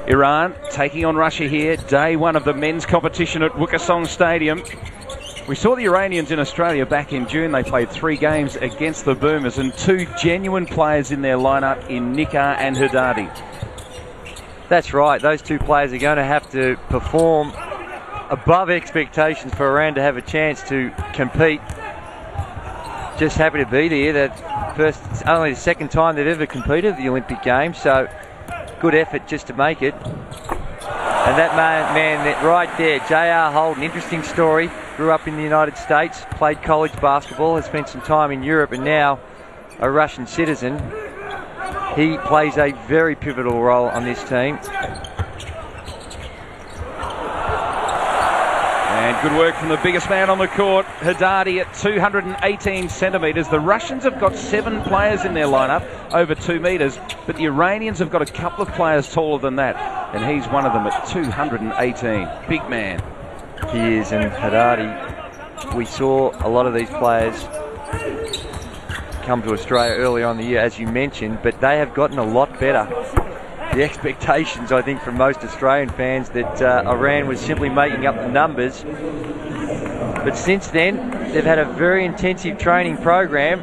Iran taking on Russia here, day one of the men's competition at Wukesong Stadium. We saw the Iranians in Australia back in June. They played 3 games against the Boomers and 2 genuine players in their lineup in Nikar and Haddadi. That's right. Those 2 players are going to have to perform above expectations for Iran to have a chance to compete. Just happy to be there. It's only the 2nd time they've ever competed at the Olympic Games, so good effort just to make it. And that man right there, J.R. Holden, interesting story. Grew up in the United States, played college basketball, has spent some time in Europe, and now a Russian citizen. He plays a very pivotal role on this team. And good work from the biggest man on the court, Haddadi, at 218 centimetres. The Russians have got 7 players in their lineup over 2 metres, but the Iranians have got a couple of players taller than that, and he's one of them at 218. Big man. He is, and Haddadi, we saw a lot of these players come to Australia early on in the year, as you mentioned, but they have gotten a lot better. The expectations, I think, from most Australian fans that Iran was simply making up the numbers. But since then, they've had a very intensive training program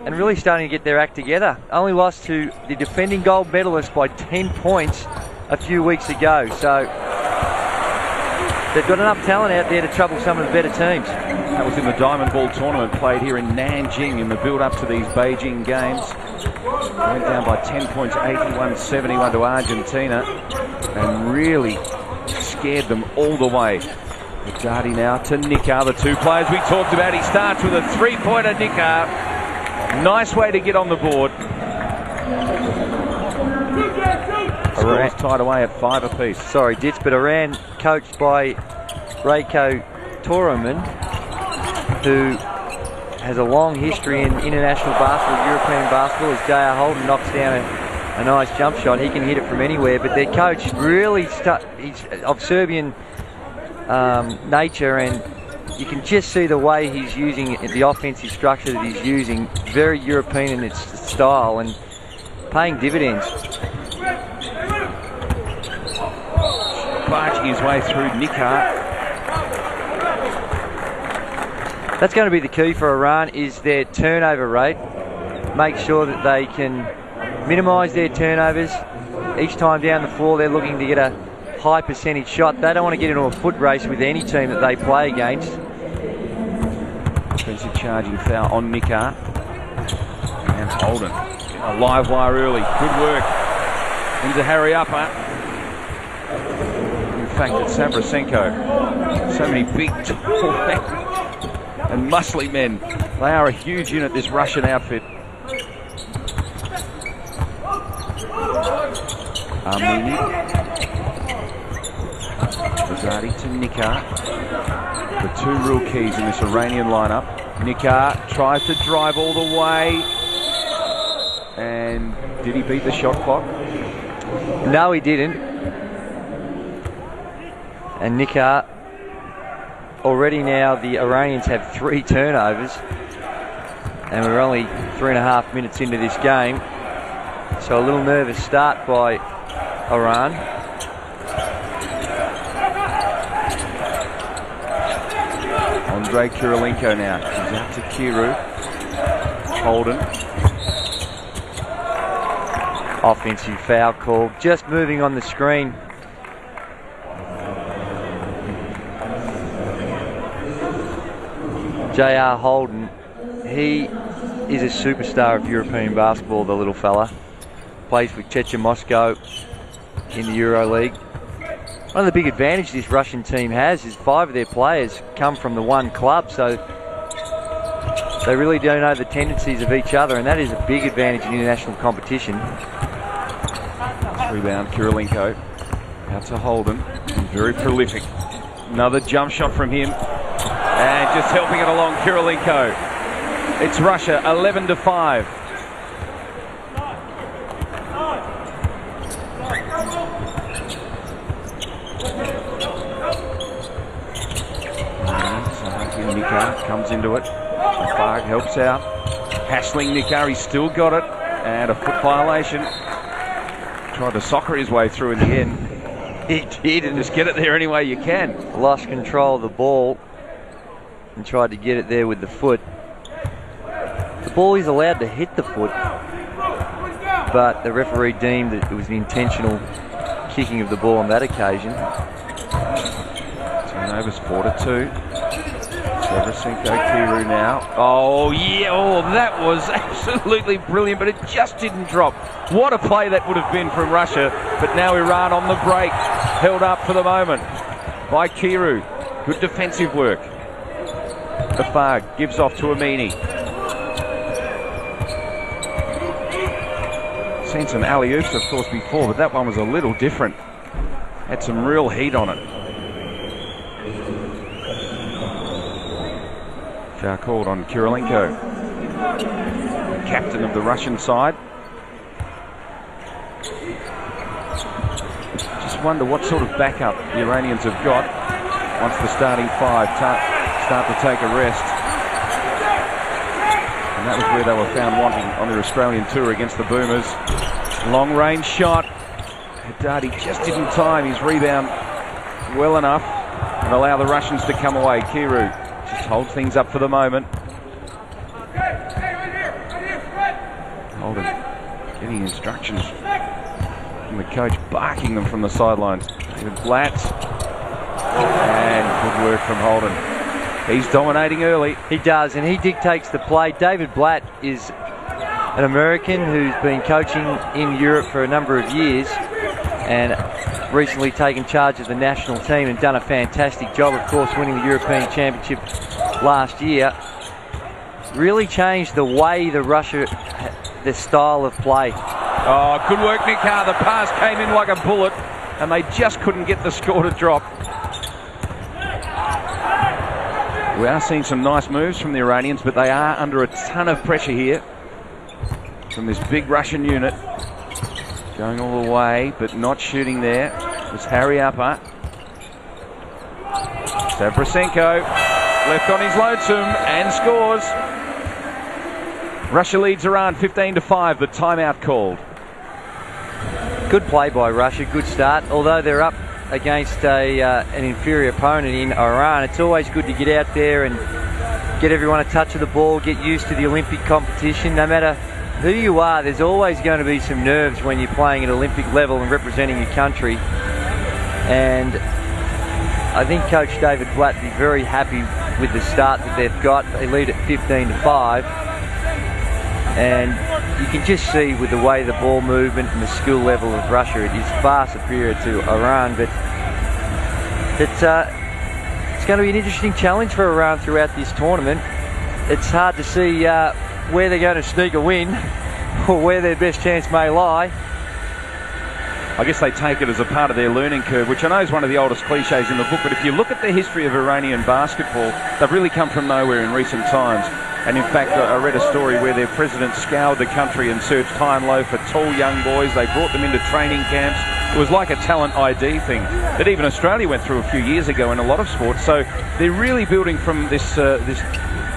and really starting to get their act together. Only lost to the defending gold medalist by 10 points a few weeks ago. So they've got enough talent out there to trouble some of the better teams. That was in the Diamond Ball tournament played here in Nanjing in the build-up to these Beijing games. Went down by 10 points, 81-71 to Argentina, and really scared them all the way. Haddadi now to Nikar, the 2 players we talked about. He starts with a 3-pointer, Nikar. Nice way to get on the board. Scores tied away at 5 apiece. Sorry, Ditch, but Iran coached by Reiko Toraman, who has a long history in international basketball, European basketball. As J.R. Holden knocks down a nice jump shot, he can hit it from anywhere. But their coach really he's of Serbian nature, and you can just see the way he's using the offensive structure that he's using, very European in its style and paying dividends. Barging his way through Nikar. That's going to be the key for Iran, is their turnover rate. Make sure that they can minimise their turnovers. Each time down the floor, they're looking to get a high percentage shot. They don't want to get into a foot race with any team that they play against. Offensive charging foul on Nikar. And Holden. A live wire early. Good work. Into hurry-upper. In fact, it's Savrasenko. So many big, tall and muscly men. They are a huge unit, this Russian outfit. Armeni. Haddadi to Nikar. The 2 real keys in this Iranian lineup. Nikar tries to drive all the way. And did he beat the shot clock? No, he didn't. And Nikar, already now the Iranians have 3 turnovers, and we're only 3.5 minutes into this game, so a little nervous start by Iran. Andrei Kirilenko now. He's out to Kiru. Holden. Offensive foul call, just moving on the screen. J.R. Holden, he is a superstar of European basketball, the little fella. Plays for Checha Moscow in the EuroLeague. One of the big advantages this Russian team has is 5 of their players come from the one club, so they really don't know the tendencies of each other, and that is a big advantage in international competition. Rebound, Kirilenko. Out to Holden. Very prolific. Another jump shot from him. And just helping it along, Kirilenko. It's Russia, 11-5. Nikar comes into it. Farg helps out. Hassling Nikar, he's still got it. And a foot violation. Tried to soccer his way through in the end. He did, and Just get it there any way you can. lost control of the ball and tried to get it there with the foot. The ball is allowed to hit the foot, but the referee deemed that it was an intentional kicking of the ball on that occasion. Turnovers 4-2. Severisenko, Kiru now. Oh, yeah. Oh, that was absolutely brilliant, but it just didn't drop. What a play that would have been from Russia. But now Iran on the break. Held up for the moment by Kiru. Good defensive work. Afag gives off to Amini. Seen some alley-oops, of course, before, but that one was a little different. Had some real heat on it. Foul called on Kirilenko, the captain of the Russian side. Just wonder what sort of backup the Iranians have got once the starting five start to take a rest. And that was where they were found wanting on their Australian tour against the Boomers. Long range shot. Haddadi just didn't time his rebound well enough and allow the Russians to come away. Kiru just holds things up for the moment. Holden getting instructions from the coach, barking them from the sidelines. David Blatt. And good work from Holden. He's dominating early. He does, and he dictates the play. David Blatt is an American who's been coaching in Europe for a number of years and recently taken charge of the national team and done a fantastic job, of course, winning the European Championship last year. Really changed the way the style of play. Oh, good work, Nikar. The pass came in like a bullet and they just couldn't get the score to drop. We are seeing some nice moves from the Iranians, but they are under a ton of pressure here from this big Russian unit. Going all the way, but not shooting there. It was Harry Upper. Severisenko left on his lonesome and scores. Russia leads Iran 15-5, but timeout called. Good play by Russia, good start. Although they're up against an inferior opponent in Iran, it's always good to get out there and get everyone a touch of the ball, get used to the Olympic competition. No matter who you are, there's always going to be some nerves when you're playing at Olympic level and representing your country. And I think Coach David Blatt will be very happy with the start that they've got. They lead at 15-5. And you can just see with the way the ball movement and the skill level of Russia, it is far superior to Iran. But it's going to be an interesting challenge for Iran throughout this tournament. It's hard to see where they're going to sneak a win or where their best chance may lie. I guess they take it as a part of their learning curve, which I know is one of the oldest cliches in the book, but if you look at the history of Iranian basketball, they've really come from nowhere in recent times. And in fact, I read a story where their president scoured the country and searched high and low for tall young boys. They brought them into training camps. It was like a talent ID thing that even Australia went through a few years ago in a lot of sports. So they're really building from this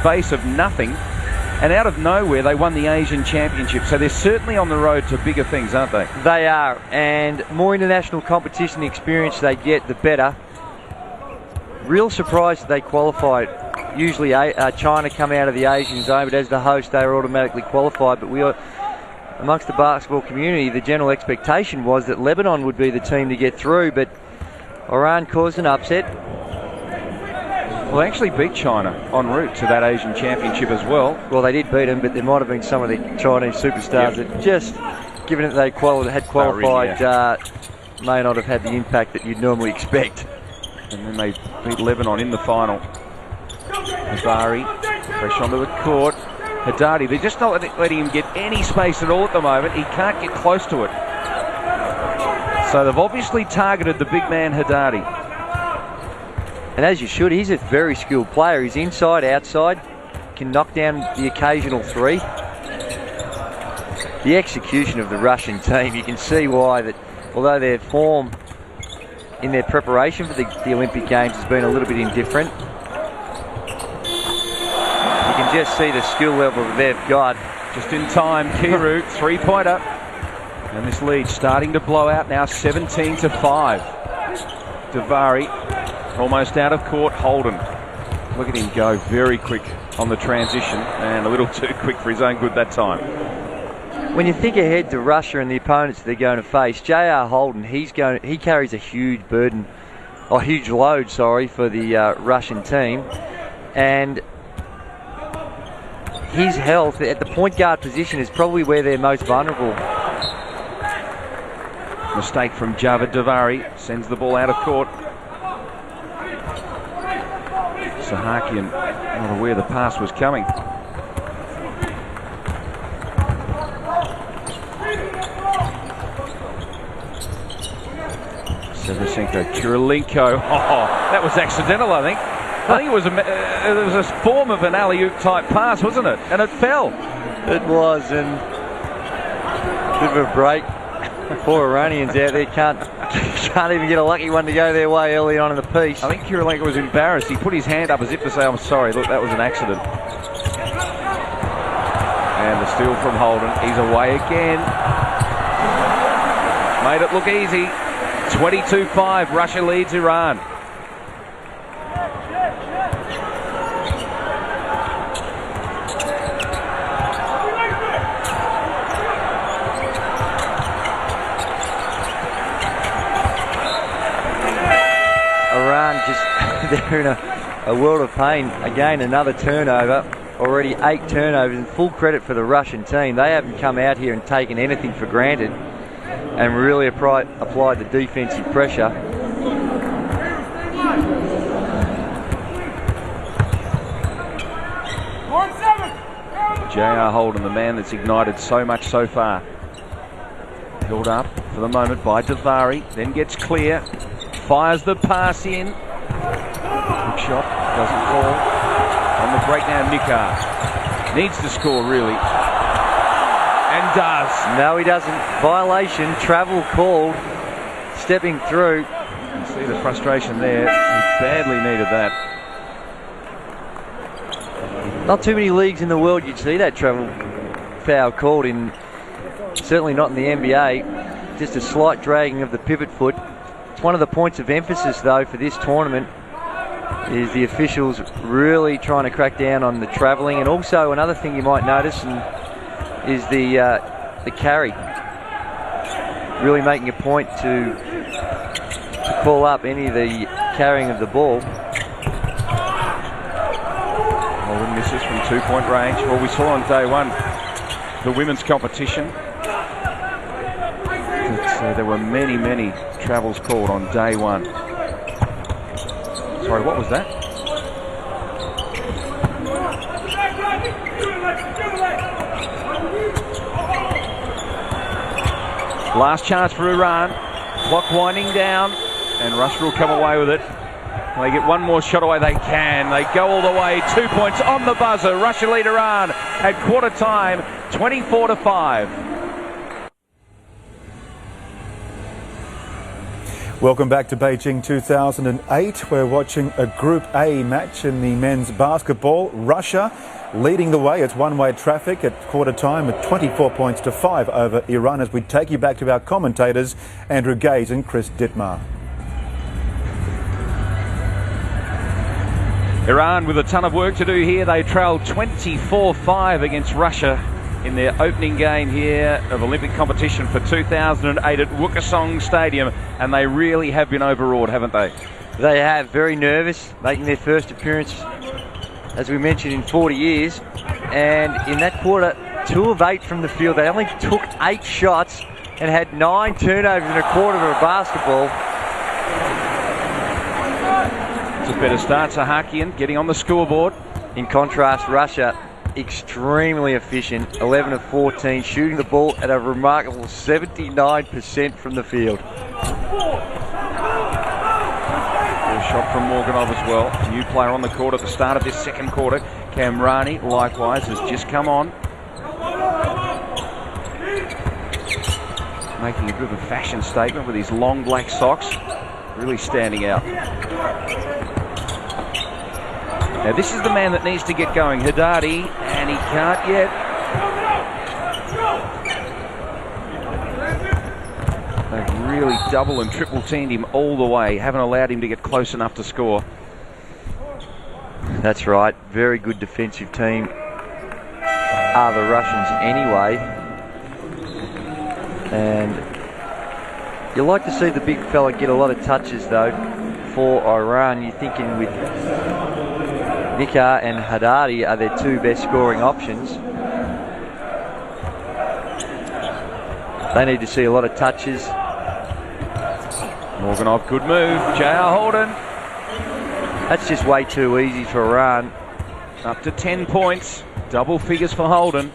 base of nothing. And out of nowhere, they won the Asian Championship. So they're certainly on the road to bigger things, aren't they? They are. And more international competition experience they get, the better. Real surprise that they qualified. Usually China come out of the Asian zone, but as the host, they are automatically qualified. But we are, amongst the basketball community, the general expectation was that Lebanon would be the team to get through. But Iran caused an upset. Well, they actually beat China en route to that Asian Championship as well. Well, they did beat them, but there might have been some of the Chinese superstars that just, given that they had qualified, may not have had the impact that you'd normally expect. And then they beat Lebanon in the final. Habari, fresh onto the court. Haddadi, they're just not letting him get any space at all at the moment. He can't get close to it. So they've obviously targeted the big man Haddadi. And as you should, he's a very skilled player. He's inside, outside, can knock down the occasional three. The execution of the Russian team, you can see why that, although their form in their preparation for the Olympic Games has been a little bit indifferent. You can just see the skill level that they've got. Just in time, Kiru, three-pointer. And this lead starting to blow out now, 17-5. Davari almost out of court. Holden. Look at him go very quick on the transition and a little too quick for his own good that time. When you think ahead to Russia and the opponents they're going to face, J.R. Holden, he carries a huge burden, or huge load, sorry, for the Russian team, and his health at the point guard position is probably where they're most vulnerable. Mistake from Javed Davari, sends the ball out of court. Sahakian not aware the pass was coming. Seversenko, Kirilenko. Oh, that was accidental, I think. I think it was a form of an alley-oop type pass, wasn't it? And it fell. It was, and a bit of a break. Poor Iranians out there can't even get a lucky one to go their way early on in the piece. I think Kirilenko was embarrassed. He put his hand up as if to say, "I'm sorry. Look, that was an accident." And the steal from Holden. He's away again. Made it look easy. 22-5. Russia leads Iran. They're in a world of pain. Again, another turnover. Already 8 turnovers, and full credit for the Russian team. They haven't come out here and taken anything for granted and really applied the defensive pressure. J.R. Holden, the man that's ignited so much so far. Held up for the moment by Davari, then gets clear. Fires the pass in. Good shot, doesn't fall. On the break now, Nikar. Needs to score, really. And does. No, he doesn't. Violation, travel called. Stepping through. You can see the frustration there. He badly needed that. Not too many leagues in the world you'd see that travel foul called in. Certainly not in the NBA. Just a slight dragging of the pivot foot. It's one of the points of emphasis, though, for this tournament, is the officials really trying to crack down on the travelling. And also another thing you might notice is the carry. Really making a point to call up any of the carrying of the ball. Holden misses from 2-point range. Well, we saw on day one the women's competition. There were many travels called on day one. Sorry, what was that? Last chance for Iran. Clock winding down, and Russia will come away with it. Can they get one more shot away? They can. They go all the way. 2 points on the buzzer. Russia lead Iran at quarter time, 24-5. Welcome back to Beijing 2008. We're watching a Group A match in the men's basketball. Russia leading the way. It's one-way traffic at quarter time at 24-5 over Iran, as we take you back to our commentators, Andrew Gaze and Chris Dittmar. Iran with a ton of work to do here. They trailed 24-5 against Russia in their opening game here of Olympic competition for 2008 at Wukesong Stadium, and they really have been overawed, haven't they? They have. Very nervous, making their first appearance, as we mentioned, in 40 years. And in that quarter, 2 of 8 from the field. They only took 8 shots and had 9 turnovers in a quarter of a basketball. It's a better start. Sahakian getting on the scoreboard. In contrast, Russia extremely efficient, 11 of 14, shooting the ball at a remarkable 79% from the field. A shot from Morganov as well. New player on the court at the start of this second quarter. Kamrani, likewise, has just come on. Making a bit of a fashion statement with his long black socks. Really standing out. Now this is the man that needs to get going, Haddadi, and he can't yet. really double and triple teamed him all the way, haven't allowed him to get close enough to score. That's right. Very good defensive team are the Russians anyway. And you like to see the big fella get a lot of touches though for Iran. You're thinking with Nikar and Haddadi are their two best scoring options. They need to see a lot of touches. Morganov, good move. J.R. Holden. That's just way too easy for Iran. Up to 10 points. Double figures for Holden.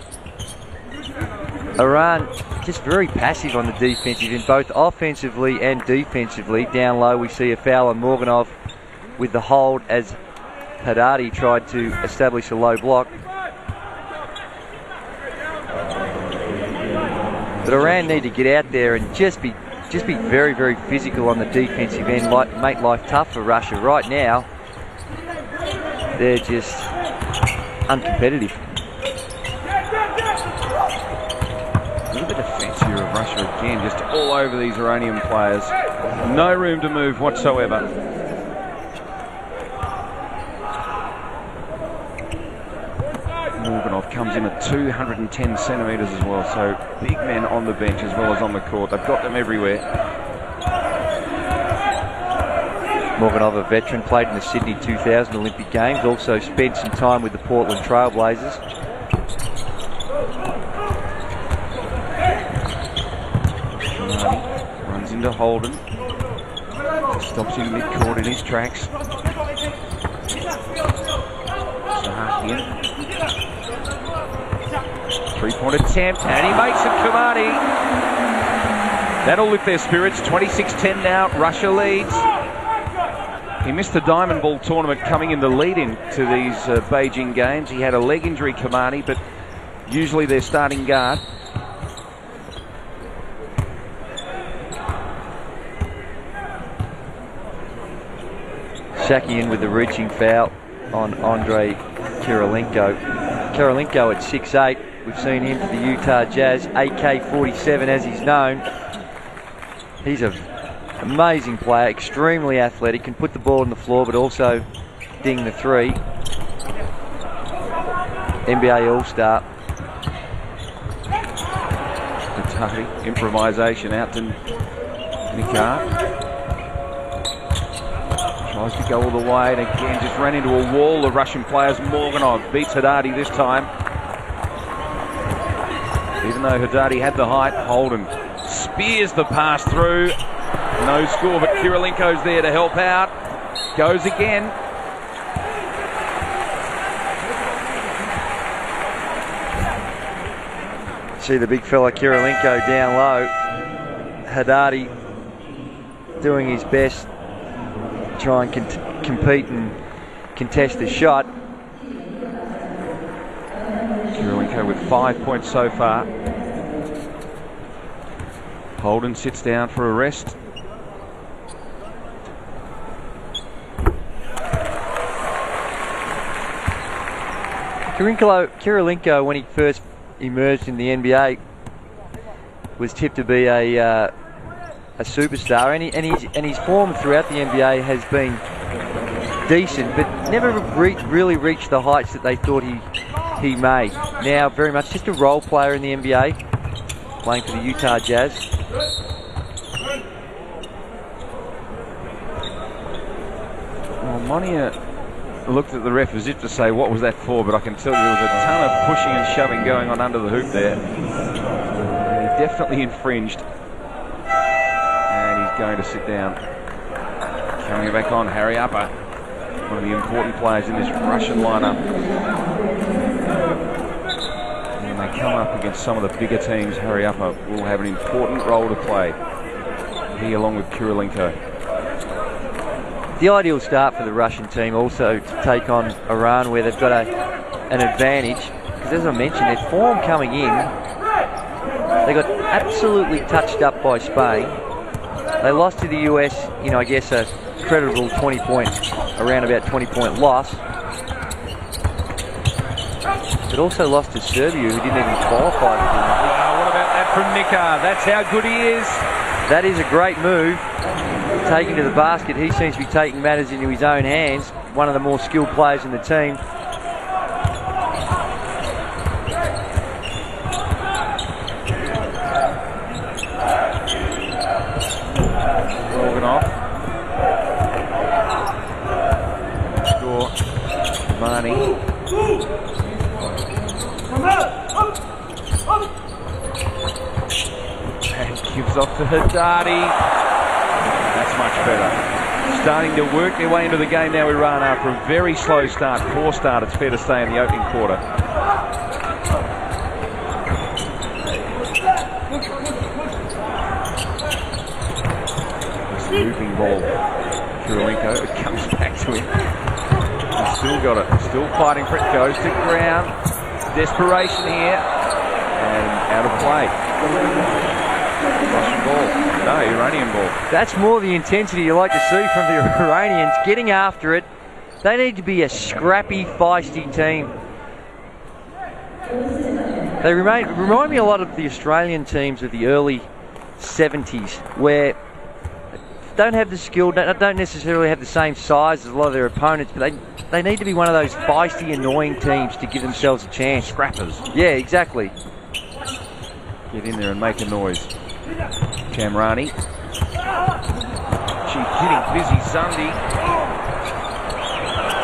Iran just very passive on the defensive end, both offensively and defensively. Down low we see a foul on Morganov with the hold as Haddadi tried to establish a low block. But Iran need to get out there and just be very, very physical on the defensive end, make life tough for Russia. Right now, they're just uncompetitive. Look at the defence here of Russia again, just all over these Iranian players. No room to move whatsoever. Morganov comes in at 210 centimetres as well, so big men on the bench as well as on the court. They've got them everywhere. Morganov, a veteran, played in the Sydney 2000 Olympic Games, also spent some time with the Portland Trailblazers. Runs into Holden. Stops him mid-court in his tracks. Sahakian. Three-point attempt, and he makes it, Kamani. That'll lift their spirits. 26-10 now. Russia leads. He missed the Diamond Ball tournament coming in the lead-in to these Beijing games. He had a leg injury, Kamani, but usually their starting guard. Sakian with the reaching foul on Andrei Kirilenko. Kirilenko at 6'8". We've seen him for the Utah Jazz, AK-47 as he's known. He's an amazing player, extremely athletic, can put the ball on the floor but also ding the three. NBA All-Star. Improvisation out to Nikar. Tries to go all the way and again just ran into a wall of Russian players. Morganov beats Haddadi this time. Even though Haddadi had the height, Holden spears the pass through. No score, but Kirilenko's there to help out. Goes again. See the big fella Kirilenko down low. Haddadi doing his best to try and compete and contest the shot. Kirilenko with 5 points so far. Holden sits down for a rest. Kirilenko, when he first emerged in the NBA, was tipped to be a superstar, and his form throughout the NBA has been decent, but never really reached the heights that they thought he may. Now very much just a role player in the NBA, playing for the Utah Jazz. Well, Monia looked at the ref as if to say, what was that for? But I can tell you there was a ton of pushing and shoving going on under the hoop there. And he definitely infringed. And he's going to sit down. Coming back on, Harry Upper, one of the important players in this Russian lineup. When they come up against some of the bigger teams, Harry Upper will have an important role to play. He along with Kirilenko. The ideal start for the Russian team also to take on Iran, where they've got an advantage, because as I mentioned, their form coming in, they got absolutely touched up by Spain. They lost to the US in, I guess, a creditable around about 20-point loss. But also lost to Serbia, who didn't even qualify for the Olympics. What about that from Nikar? That's how good he is. That is a great move. Taking to the basket, he seems to be taking matters into his own hands. One of the more skilled players in the team. Organ off. Score. Marnie. And gives off to Haddadi. That's much better. Starting to work their way into the game now, Iran, after a very slow start. Poor start, it's fair to say, in the opening quarter. It's a moving ball. Kirilenko, it comes back to him. He's still got it. Still fighting for it. Goes to ground. Desperation here. And out of play. Russian ball. No, Iranian ball. That's more the intensity you like to see from the Iranians, getting after it. They need to be a scrappy, feisty team. They remind me a lot of the Australian teams of the early 70s, where they don't have the skill, don't necessarily have the same size as a lot of their opponents, but they need to be one of those feisty, annoying teams to give themselves a chance. Scrappers. Yeah, exactly. Get in there and make a noise. Camrani. She's getting busy, Zandi.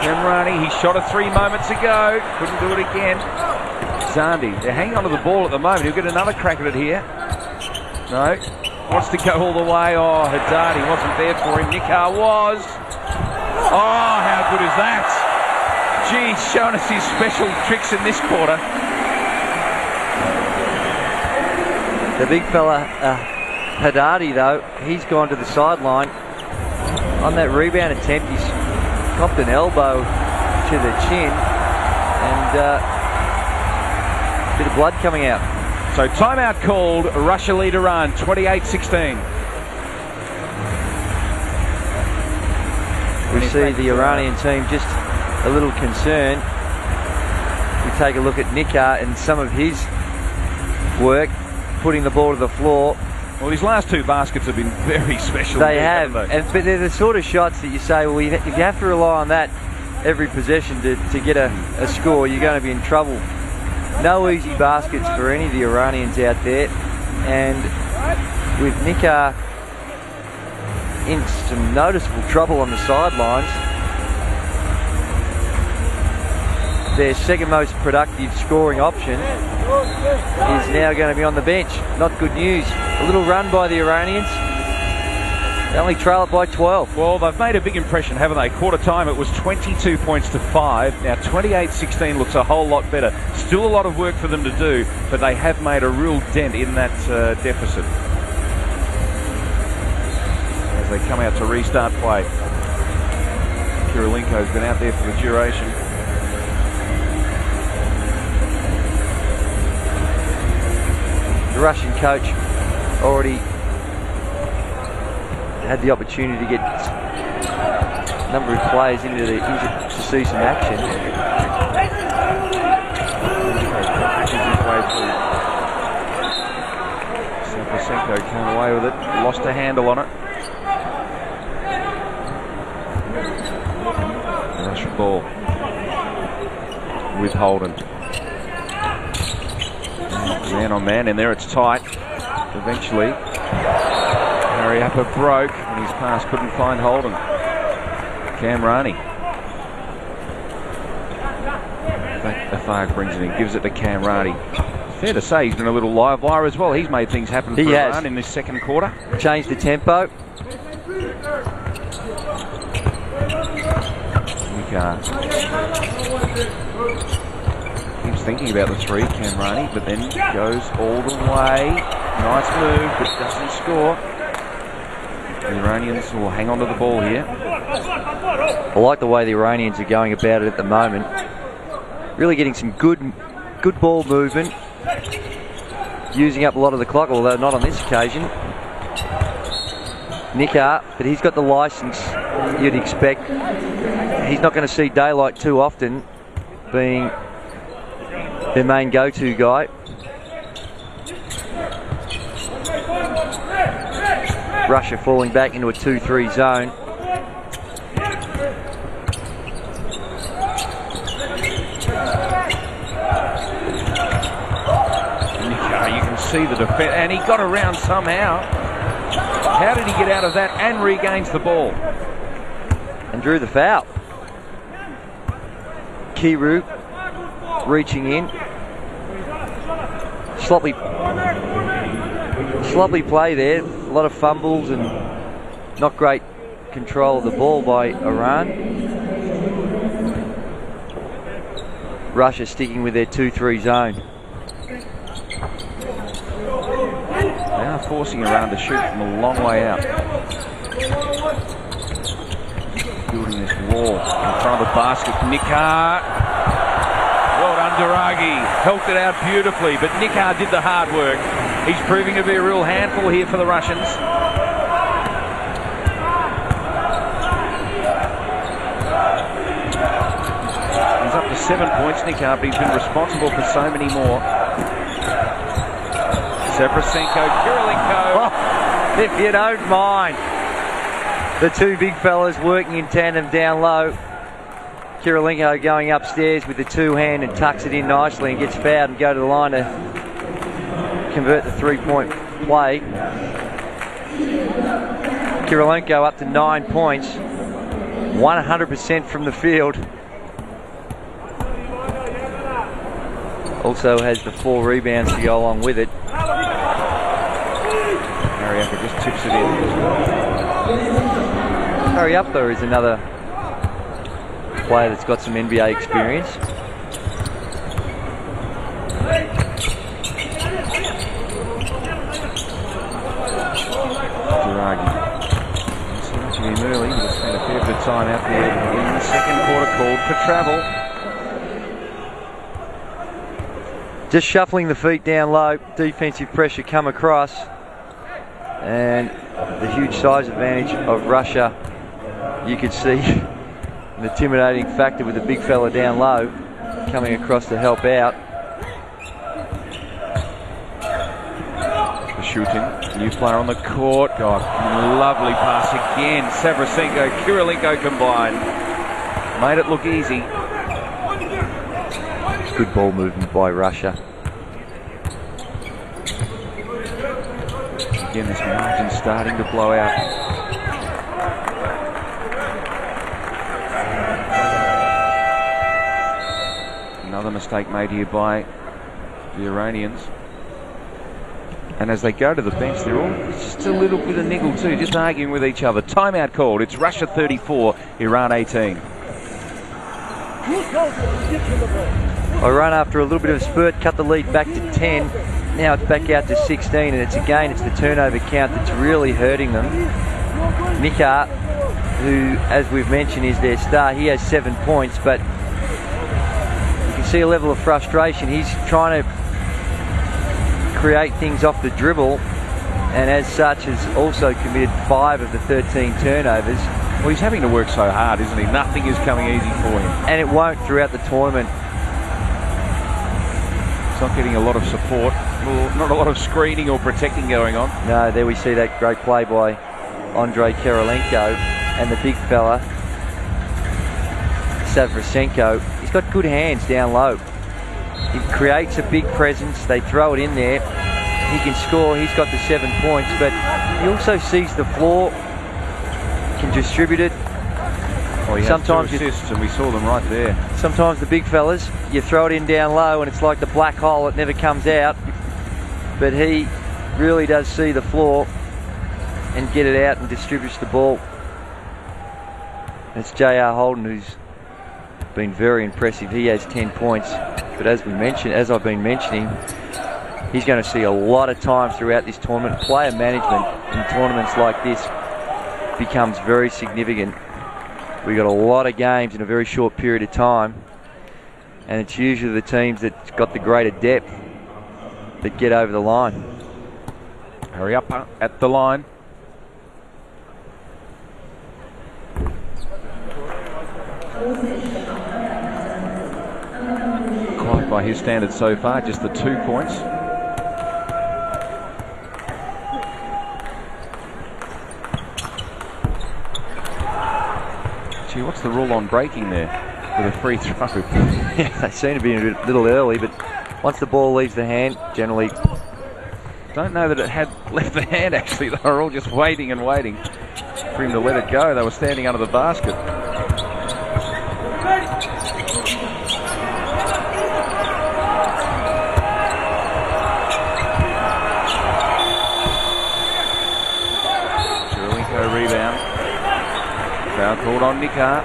Camrani, he shot a 3 moments ago. Couldn't do it again. Zandi, they're hanging on to the ball at the moment. He'll get another crack at it here. No. Wants to go all the way. Oh, Haddadi wasn't there for him. Nikar was. Oh, how good is that? Gee, he's showing us his special tricks in this quarter. The big fella, Haddadi, though, he's gone to the sideline. On that rebound attempt, he's copped an elbow to the chin and a bit of blood coming out. So timeout called. Russia lead Iran 28-16. We see the Iranian team just a little concerned. We take a look at Nikar and some of his work, putting the ball to the floor. Well, these last 2 baskets have been very special. They have, but they're the sort of shots that you say, well, if you have to rely on that every possession to get a score, you're going to be in trouble. No easy baskets for any of the Iranians out there, and with Nikar in some noticeable trouble on the sidelines, their second most productive scoring option is now going to be on the bench. Not good news. A little run by the Iranians. They only trail it by 12. Well, they've made a big impression, haven't they? Quarter time, it was 22 points to 5. Now 28-16 looks a whole lot better. Still a lot of work for them to do, but they have made a real dent in that deficit. As they come out to restart play. Kirilenko's been out there for the duration. The Russian coach already had the opportunity to get a number of players into to see some action. Sapasenko came away with it, lost a handle on it. Russian ball with Holden. Man on man, and there it's tight. Eventually, Harry Upper broke, and his pass couldn't find Holden. Camrani. Afag brings it in, gives it to Camrani. Fair to say he's been a little live wire as well. He's made things happen for Iran in this second quarter. Changed the tempo. Nikar keeps thinking about the 3, Camrani, but then goes all the way. Nice move, but doesn't score. The Iranians will hang on to the ball here. I like the way the Iranians are going about it at the moment. Really getting some good ball movement. Using up a lot of the clock, although not on this occasion. Nikar, but he's got the license you'd expect. He's not going to see daylight too often, being their main go-to guy. Russia falling back into a 2-3 zone. You can see the defense, and he got around somehow. How did he get out of that and regains the ball? And drew the foul. Kiru reaching in. Sloppy play there. A lot of fumbles and not great control of the ball by Iran. Russia sticking with their 2-3 zone. They are forcing Iran to shoot from a long way out. Building this wall in front of the basket. Nikar. Well done, Duragi. Helped it out beautifully, but Nikar did the hard work. He's proving to be a real handful here for the Russians. He's up to 7 points, Nikar, but he's been responsible for so many more. Sevrasenko, Kirilenko. Oh, if you don't mind. The two big fellas working in tandem down low. Kirilenko going upstairs with the two-hand and tucks it in nicely and gets fouled and go to the line to convert the three-point play. Kirilenko up to 9 points, 100% from the field. Also has the 4 rebounds to go along with it. Mariappa just tips it in. Mariappa is another player that's got some NBA experience. Duragi. So much of him early, but it's been a fair bit of time out there in the second quarter called for travel. Just shuffling the feet down low, defensive pressure come across, and the huge size advantage of Russia, you could see an intimidating factor with the big fella down low coming across to help out. The shooting, new player on the court. God, lovely pass again. Sevrasenko, Kirilenko combined. Made it look easy. Good ball movement by Russia. Again, this margin starting to blow out. Another mistake made here by the Iranians. And as they go to the bench, they're all just a little bit of niggle too, just arguing with each other. Timeout called. It's Russia 34, Iran 18. Iran, after a little bit of a spurt, cut the lead back to 10. Now it's back out to 16, and it's the turnover count that's really hurting them. Nikar, who, as we've mentioned, is their star, he has 7 points, but you can see a level of frustration. He's trying to create things off the dribble, and as such has also committed 5 of the 13 turnovers. Well, he's having to work so hard, isn't he? Nothing is coming easy for him. And it won't throughout the tournament. He's not getting a lot of support, not a lot of screening or protecting going on. No, there we see that great play by Andrei Kirilenko, and the big fella, Savrasenko. He's got good hands down low. He creates a big presence, they throw it in there. He can score, he's got the 7 points, but he also sees the floor, can distribute it. Well, he sometimes has 2 assists, and we saw them right there. Sometimes the big fellas, you throw it in down low and it's like the black hole, it never comes out. But he really does see the floor and get it out and distributes the ball. It's J.R. Holden, who's been very impressive. He has 10 points, but as I've been mentioning, he's going to see a lot of time throughout this tournament. Player management in tournaments like this becomes very significant. We've got a lot of games in a very short period of time, and it's usually the teams that's got the greater depth that get over the line. Hurry up at the line. Quite by his standards so far, just the 2 points. Gee, what's the rule on breaking there with a free throw? Yeah, they seem to be a little early, but once the ball leaves the hand, generally... Don't know that it had left the hand, actually. They were all just waiting and waiting for him to let it go. They were standing under the basket. Kirilenko rebound. Foul called on Nikar.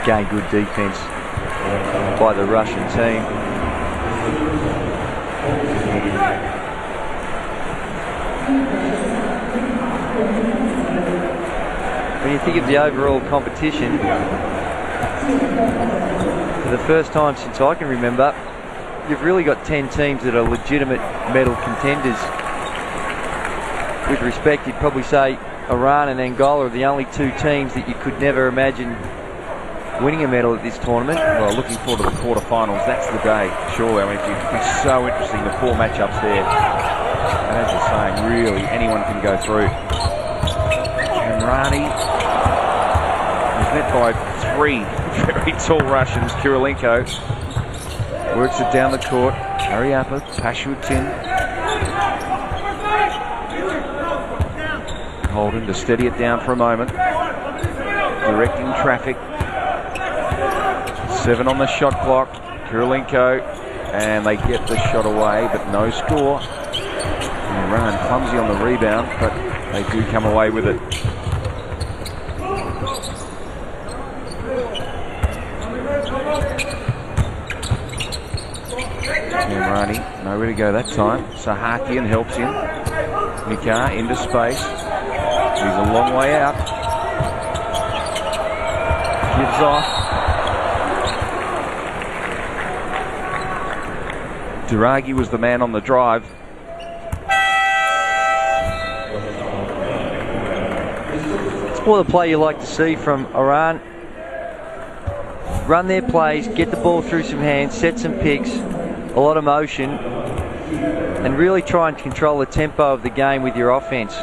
Again, good defence by the Russian team. When you think of the overall competition, for the first time since I can remember, you've really got 10 teams that are legitimate medal contenders. With respect, you'd probably say Iran and Angola are the only two teams that you could never imagine winning a medal at this tournament. Well, looking forward to the quarterfinals. That's the day, surely. I mean, it'd be so interesting, the 4 matchups there. And as you're saying, really, anyone can go through. And Rani is met by 3 very tall Russians. Kirilenko works it down the court. Ariappa, Pashutin. Holden to steady it down for a moment. Directing traffic. 7 on the shot clock. Kirilenko, and they get the shot away, but no score. And Iran clumsy on the rebound, but they do come away with it. Rani, nowhere to go that time. Sahakian helps him. Nikar into space. He's a long way out. Gives off. Duragi was the man on the drive. It's more the play you like to see from Iran. Run their plays, get the ball through some hands, set some picks, a lot of motion, and really try and control the tempo of the game with your offense.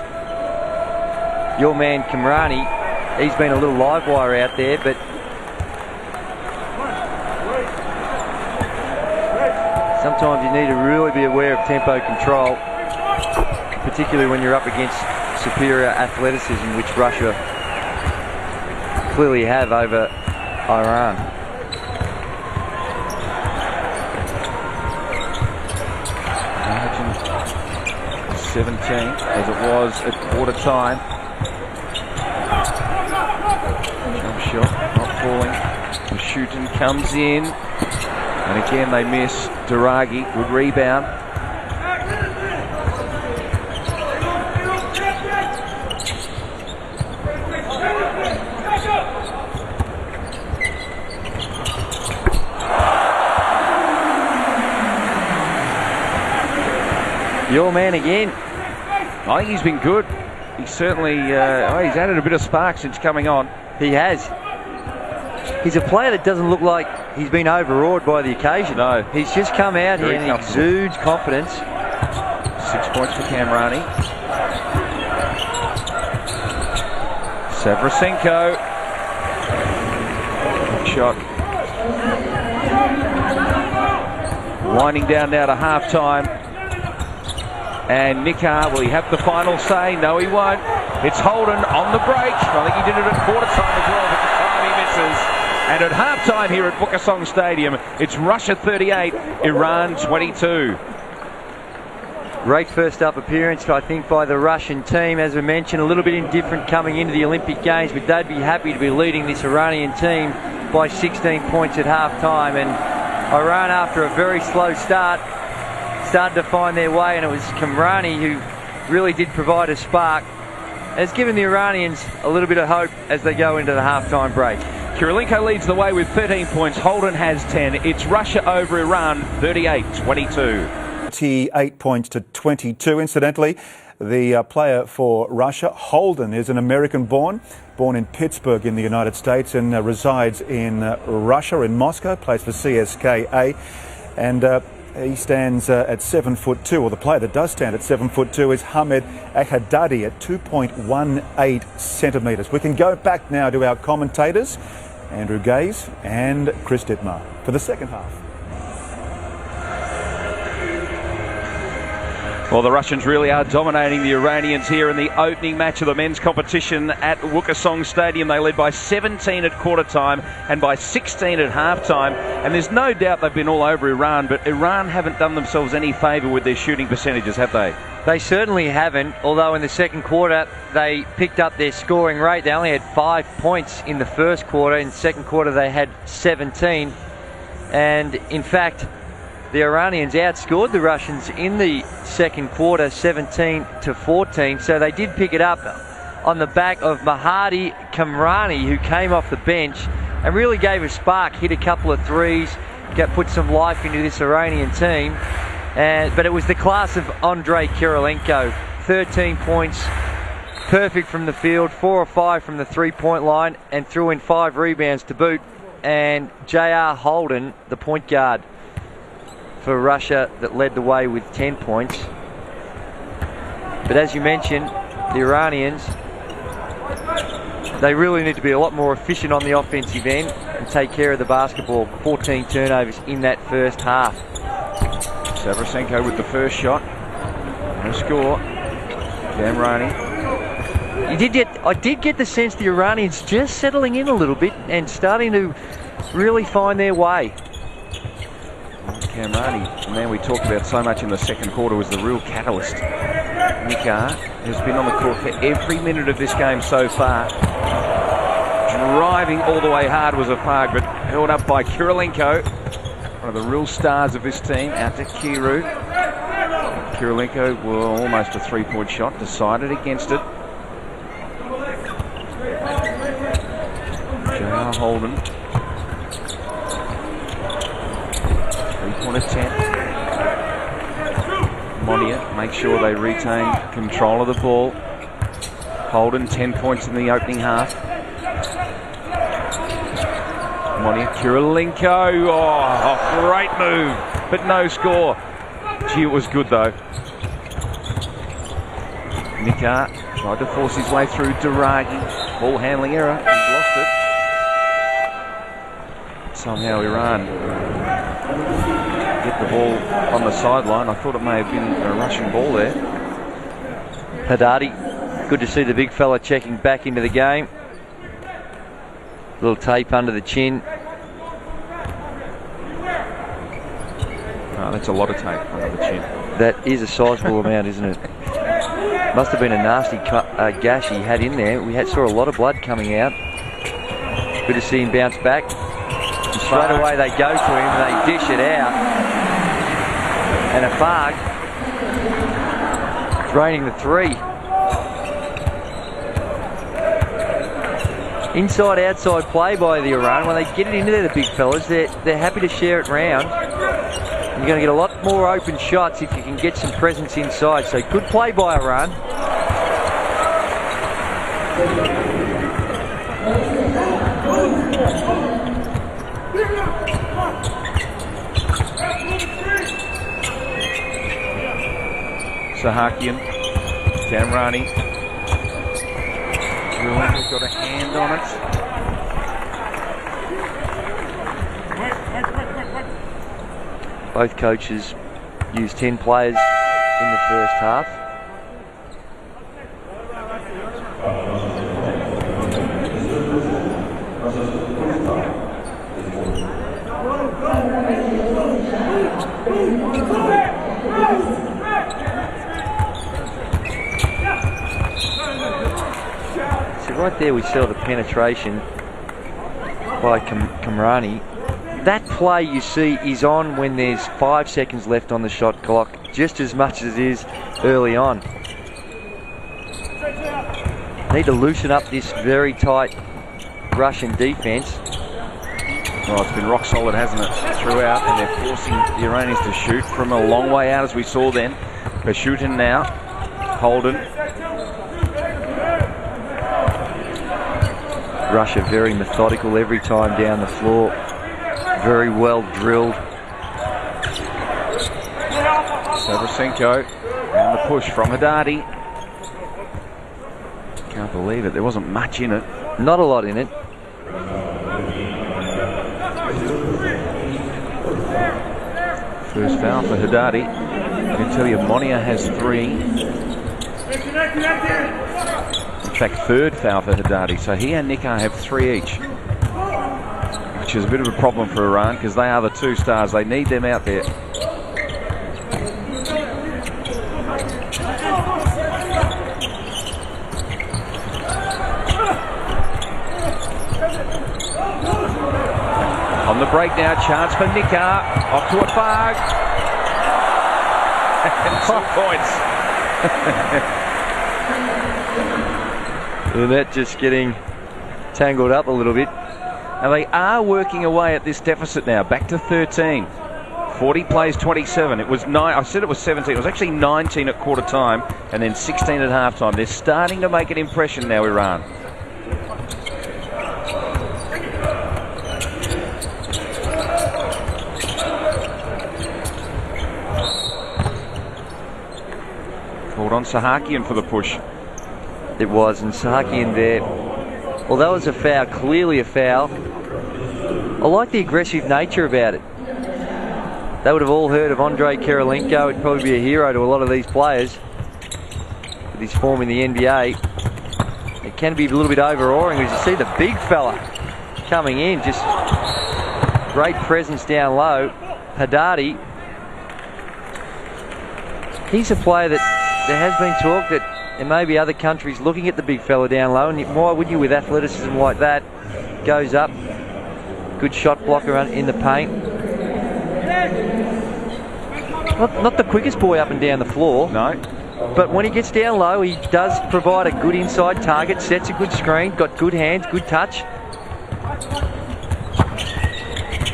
Your man Kamrani, he's been a little live wire out there, but sometimes you need to really be aware of tempo control, particularly when you're up against superior athleticism, which Russia clearly have over Iran. Margin 17, as it was at quarter time. Jump shot, not falling. Pashutin comes in, and again they miss. Duragi, good rebound. Your man again. I think he's been good. He's certainly, he's added a bit of spark since coming on. He has. He's a player that doesn't look like he's been overawed by the occasion. No. He's just come out here and he exudes confidence. 6 points for Kamrani. Savrasenko. Shot. Winding down now to half-time. And Nikar, will he have the final say? No, he won't. It's Holden on the break. I think he did it at quarter time as well, but the time he misses. And at halftime here at Bukasong Stadium, it's Russia 38, Iran 22. Great first up appearance, I think, by the Russian team. As we mentioned, a little bit indifferent coming into the Olympic Games, but they'd be happy to be leading this Iranian team by 16 points at halftime. And Iran, after a very slow start, started to find their way, and it was Kamrani who really did provide a spark. It's given the Iranians a little bit of hope as they go into the halftime break. Kirilenko leads the way with 13 points. Holden has 10. It's Russia over Iran, 38-22. 28 points to 22. Incidentally, the player for Russia, Holden, is an American-born, born in Pittsburgh in the United States, and resides in Russia, in Moscow, plays for CSKA. And He stands at 7'2", or the player that does stand at 7'2" is Hamed Ahadadi at 2.18 centimetres. We can go back now to our commentators, Andrew Gaze and Chris Dittmar, for the second half. Well, the Russians really are dominating the Iranians here in the opening match of the men's competition at Wukesong Stadium. They led by 17 at quarter time and by 16 at half time. And there's no doubt they've been all over Iran, but Iran haven't done themselves any favour with their shooting percentages, have they? They certainly haven't, although in the second quarter they picked up their scoring rate. They only had 5 points in the first quarter. In the second quarter they had 17. And in fact, the Iranians outscored the Russians in the second quarter 17-14, so they did pick it up on the back of Mahdi Kamrani, who came off the bench and really gave a spark, hit a couple of threes, put some life into this Iranian team. But it was the class of Andrei Kirilenko, 13 points, perfect from the field, 4 or 5 from the three-point line, and threw in 5 rebounds to boot. And J.R. Holden, the point guard for Russia, that led the way with 10 points. But as you mentioned, the Iranians, they really need to be a lot more efficient on the offensive end and take care of the basketball. 14 turnovers in that first half. Savrasenko with the first shot. No score. Kamrani. I did get the sense the Iranians just settling in a little bit and starting to really find their way. Kamrani, the man we talked about so much in the second quarter, was the real catalyst. Nikar has been on the court for every minute of this game so far. Driving all the way hard was a fag, but held up by Kirilenko, one of the real stars of this team, out to Kiru. Kirilenko, well, almost a three-point shot, decided against it. J.R. Holden. Attempt. Monia make sure they retain control of the ball. Holden 10 points in the opening half. Monia, Kirilenko, oh, great move, but no score. Gee, it was good though. Nikar tried to force his way through Daragi. Ball handling error, he's lost it. Somehow Iran get the ball on the sideline. I thought it may have been a Russian ball there. Haddadi, good to see the big fella checking back into the game. Little tape under the chin. Oh, that's a lot of tape under the chin. That is a sizable amount, isn't it? Must have been a nasty gash he had in there. We saw a lot of blood coming out. Good to see him bounce back. And straight away they go to him, they dish it out. And a Farg draining the three. Inside-outside play by the Iran. When they get it into there, the big fellas, they're happy to share it round. You're going to get a lot more open shots if you can get some presence inside. So good play by Iran. Sahakian, Kamrani. Kirilenko's got a hand on it. Both coaches used 10 players in the first half. Right there we saw the penetration by Kamrani. That play you see is on when there's 5 seconds left on the shot clock, just as much as it is early on. Need to loosen up this very tight Russian defense. Well, it's been rock solid, hasn't it, throughout, and they're forcing the Iranians to shoot from a long way out, as we saw then. They're shooting now. Holden. Russia very methodical every time down the floor. Very well drilled. Savrasenko, and the push from Haddadi. Can't believe it, there wasn't much in it. Not a lot in it. First foul for Haddadi. I can tell you Monia has 3. In fact, third foul for Haddadi. So he and Nikar have 3 each. Which is a bit of a problem for Iran because they are the 2 stars. They need them out there. On the break now, chance for Nikar. Off to a fag. And 2 points. The net just getting tangled up a little bit. Now they are working away at this deficit now, back to 13. 40 plays 27. It was 9. I said it was 17. It was actually 19 at quarter time and then 16 at half time. They're starting to make an impression now, Iran. Called on Sahakian for the push. It was, and Sahakian there. Well, that was a foul, clearly a foul. I like the aggressive nature about it. They would have all heard of Andrei Kirilenko. He'd probably be a hero to a lot of these players with his form in the NBA. It can be a little bit overawing as you see the big fella coming in. Just great presence down low. Haddadi, he's a player that there has been talk that there may be other countries looking at the big fella down low, and why wouldn't you with athleticism like that? Goes up, good shot blocker in the paint. Not the quickest boy up and down the floor. No. But when he gets down low, he does provide a good inside target, sets a good screen, got good hands, good touch.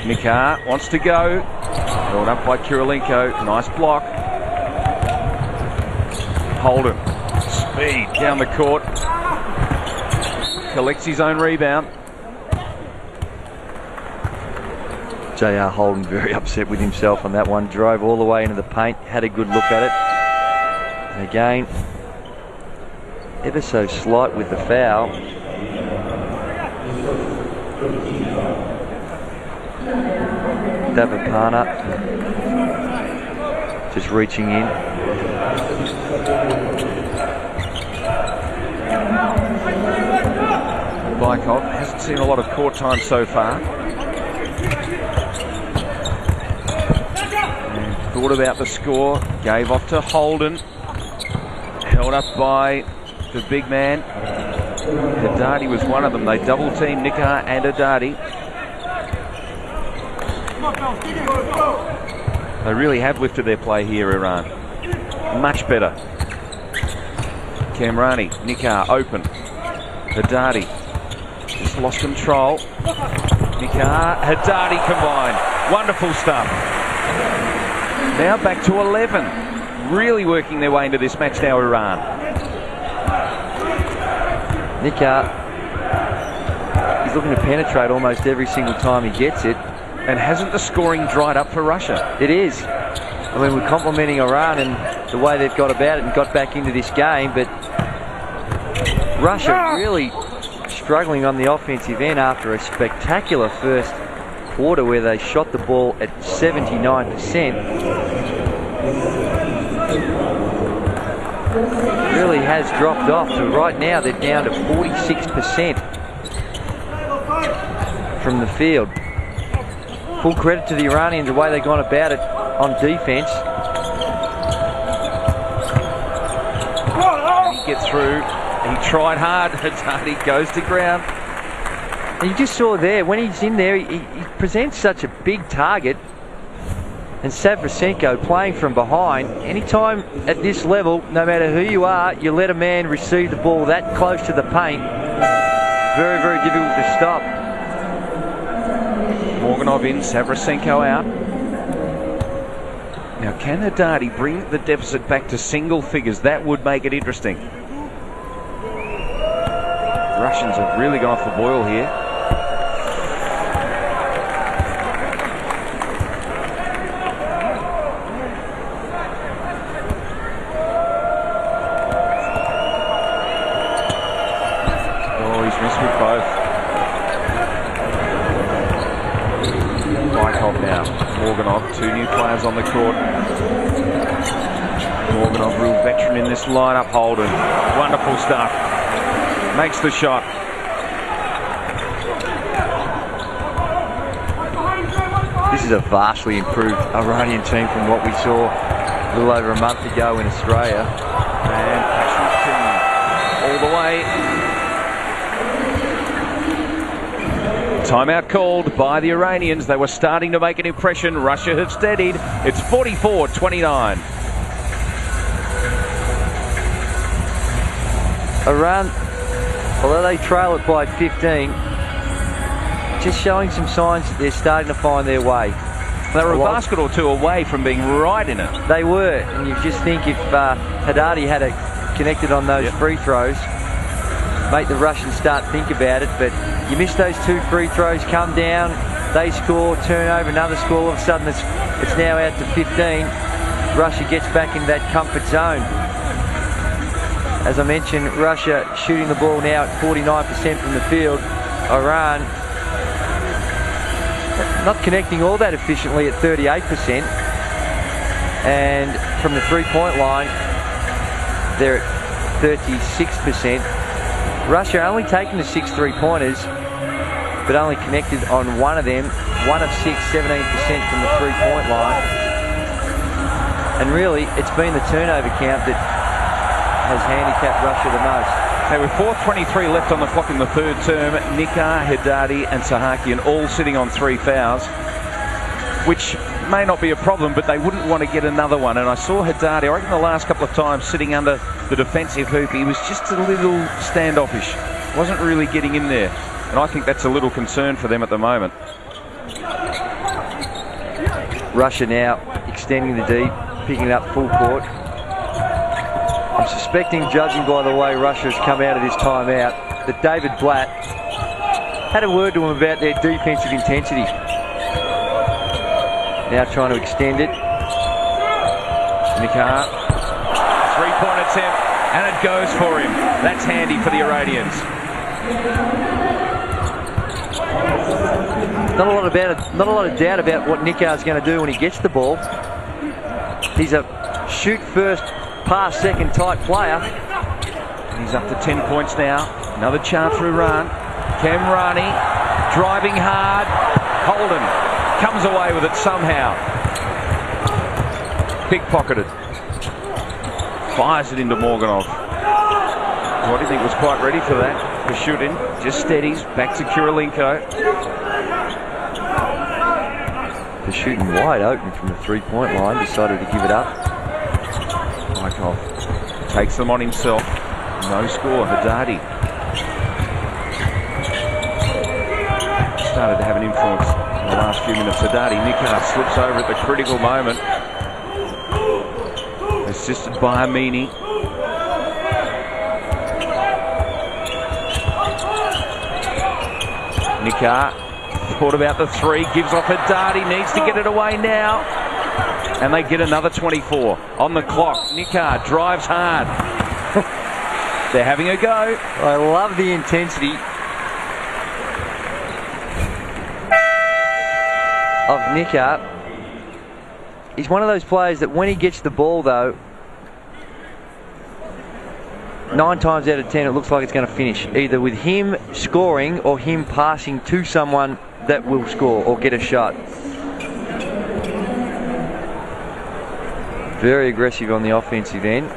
Nikar wants to go. Held up by Kirilenko. Nice block. Holden. Speed down the court. Collects his own rebound. J.R. Holden very upset with himself on that one. Drove all the way into the paint, had a good look at it. And again, ever so slight with the foul. Davapana just reaching in. Bykov hasn't seen a lot of court time so far. And thought about the score, gave off to Holden. Held up by the big man. Haddadi was one of them. They double teamed Nikar and Haddadi. They really have lifted their play here, Iran. Much better. Kamrani, Nikar open. Haddadi just lost control. Nikar, Haddadi combined. Wonderful stuff. Now back to 11. Really working their way into this match now, Iran. Nikar, he's looking to penetrate almost every single time he gets it. And hasn't the scoring dried up for Russia? It is. I mean, we're complimenting Iran and the way they've got about it and got back into this game, but Russia really struggling on the offensive end after a spectacular first quarter where they shot the ball at 79%. Really has dropped off to right now they're down to 46% from the field. Full credit to the Iranians the way they've gone about it on defense. He gets through. He tried hard. Haddadi goes to ground. And you just saw there, when he's in there, he presents such a big target. And Savrasenko playing from behind. Anytime at this level, no matter who you are, you let a man receive the ball that close to the paint. Very, very difficult to stop. Morganov in, Savrasenko out. Now, can Haddadi bring the deficit back to single figures? That would make it interesting. Russians have really gone off the boil here. now. Morganov, 2 new players on the court. Morganov, real veteran in this lineup. Holden, wonderful stuff. Makes the shot. This is a vastly improved Iranian team from what we saw a little over a month ago in Australia. And Pasham's all the way. Timeout called by the Iranians. They were starting to make an impression. Russia have steadied. It's 44-29. Iran, although they trail it by 15, just showing some signs that they're starting to find their way. They were a basket or two away from being right in it. They were, and you just think if Haddadi had connected on those free throws, make the Russians start think about it, but you miss those 2 free throws, come down, they score, turnover, another score, all of a sudden it's now out to 15. Russia gets back into that comfort zone. As I mentioned, Russia shooting the ball now at 49% from the field. Iran not connecting all that efficiently at 38%. And from the three-point line, they're at 36%. Russia only taking the 6 3-pointers, but only connected on 1 of them. 1 of 6, 17% from the three-point line. And really, it's been the turnover count that has handicapped Russia the most. Now with 4:23 left on the clock in the third term, Nikar, Haddadi and Sahakian all sitting on 3 fouls, which may not be a problem, but they wouldn't want to get another one. And I saw Haddadi, I reckon the last couple of times, sitting under the defensive hoop, he was just a little standoffish. Wasn't really getting in there. And I think that's a little concern for them at the moment. Russia now extending the deep, picking up full court. I'm suspecting, judging by the way Russia has come out of this timeout, that David Blatt had a word to him about their defensive intensity. Now trying to extend it. Nikar, 3-point attempt, and it goes for him. That's handy for the Iranians. Not a lot of doubt about what Nikar's going to do when he gets the ball. He's a shoot first, pass second type player. And he's up to 10 points now. Another chance for Iran. Kamrani driving hard. Holden comes away with it somehow. Pickpocketed. Fires it into Morganov. What do you think, was quite ready for that? For shooting. Just steadies. Back to Kirilenko. They're shooting wide open from the three-point line. Decided to give it up. Mikov takes them on himself. No score. Haddadi started to have an influence in the last few minutes. Haddadi, Nikar slips over at the critical moment. Assisted by Amini. Nikar thought about the 3, gives off Haddadi, needs to get it away now. And they get another 24 on the clock. Nikar drives hard. They're having a go. I love the intensity of Nikar. He's one of those players that when he gets the ball, though, 9 times out of 10 it looks like it's going to finish either with him scoring or him passing to someone that will score or get a shot. Very aggressive on the offensive end.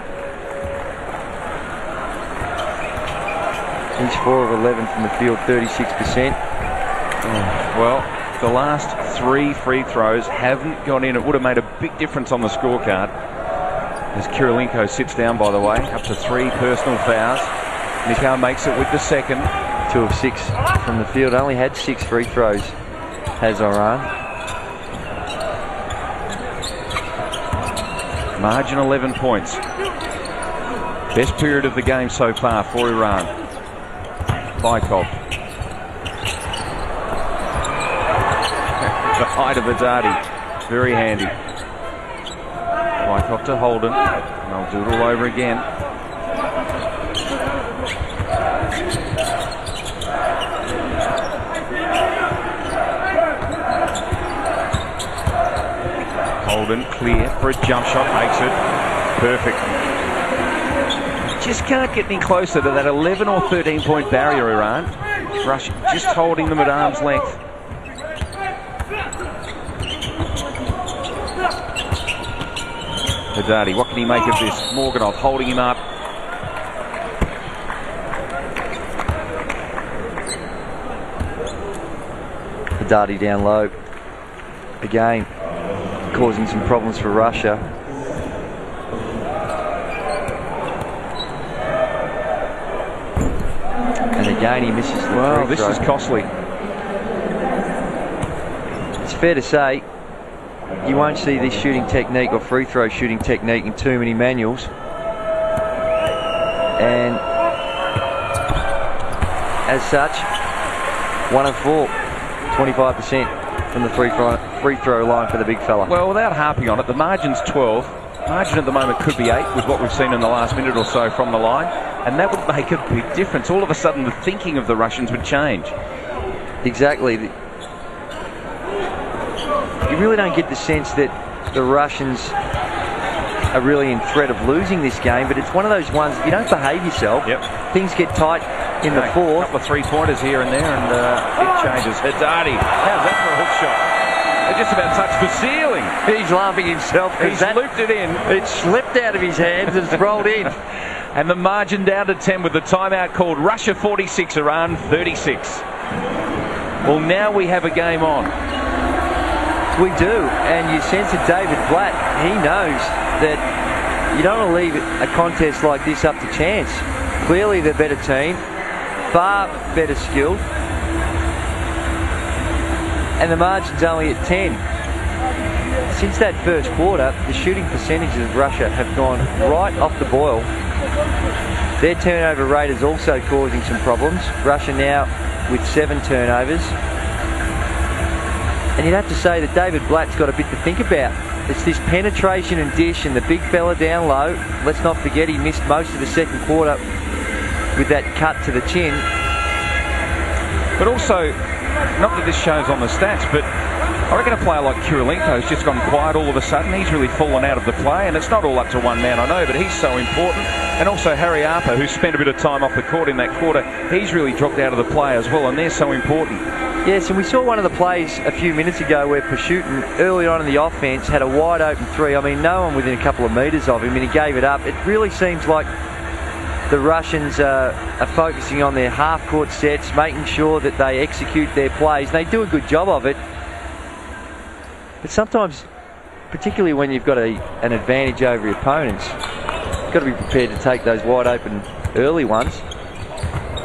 He's 4 of 11 from the field, 36%. Well, the last 3 free throws haven't gone in. It would have made a big difference on the scorecard. As Kirilenko sits down, by the way, up to 3 personal fouls. Nikar makes it with the second. 2 of 6 from the field. Only had 6 free throws, has Iran. Margin 11 points. Best period of the game so far for Iran. Baikov. The height of Haddadi. Very handy. Baikov to Holden. And they'll do it all over again. Holden, clear for a jump shot, makes it perfect. Just can't get any closer to that 11 or 13 point barrier, Iran. Russia just holding them at arm's length. Haddadi, what can he make of this? Morganov holding him up. Haddadi down low. Again, causing some problems for Russia. And again, he misses the Well, free this throw. is costly. It's fair to say you won't see this shooting technique or free throw shooting technique in too many manuals. And as such, 1 of 4, 25% from the free throw line for the big fella. Well, without harping on it, the margin's 12. Margin at the moment could be 8 with what we've seen in the last minute or so from the line, and that would make a big difference. All of a sudden, the thinking of the Russians would change. Exactly. You really don't get the sense that the Russians are really in threat of losing this game, but it's one of those ones, if you don't behave yourself, things get tight in the fourth. A couple of three-pointers here and there, and it changes. Haddadi, how's that for a hook shot? They just about touched the ceiling. He's laughing himself. He's looped it in. It slipped out of his hands and it's rolled in. And the margin down to 10 with the timeout called. Russia 46, Iran 36. Well, now we have a game on. We do, and you sense that David Blatt, he knows that you don't want to leave a contest like this up to chance. Clearly the better team, far better skilled, and the margin's only at 10. Since that first quarter, the shooting percentages of Russia have gone right off the boil. Their turnover rate is also causing some problems. Russia now with 7 turnovers. And you'd have to say that David Blatt's got a bit to think about. It's this penetration and dish and the big fella down low. Let's not forget he missed most of the second quarter with that cut to the chin. But also, not that this shows on the stats, but I reckon a player like Kirilenko's just gone quiet all of a sudden. He's really fallen out of the play, and it's not all up to one man, I know, but he's so important. And also Harry Harper, who spent a bit of time off the court in that quarter, he's really dropped out of the play as well, and they're so important. Yes, and we saw one of the plays a few minutes ago where Pashutin, early on in the offense, had a wide open three. I mean, no one within a couple of metres of him, and he gave it up. It really seems like the Russians are focusing on their half-court sets, making sure that they execute their plays. They do a good job of it. But sometimes, particularly when you've got an advantage over your opponents, you've got to be prepared to take those wide open early ones.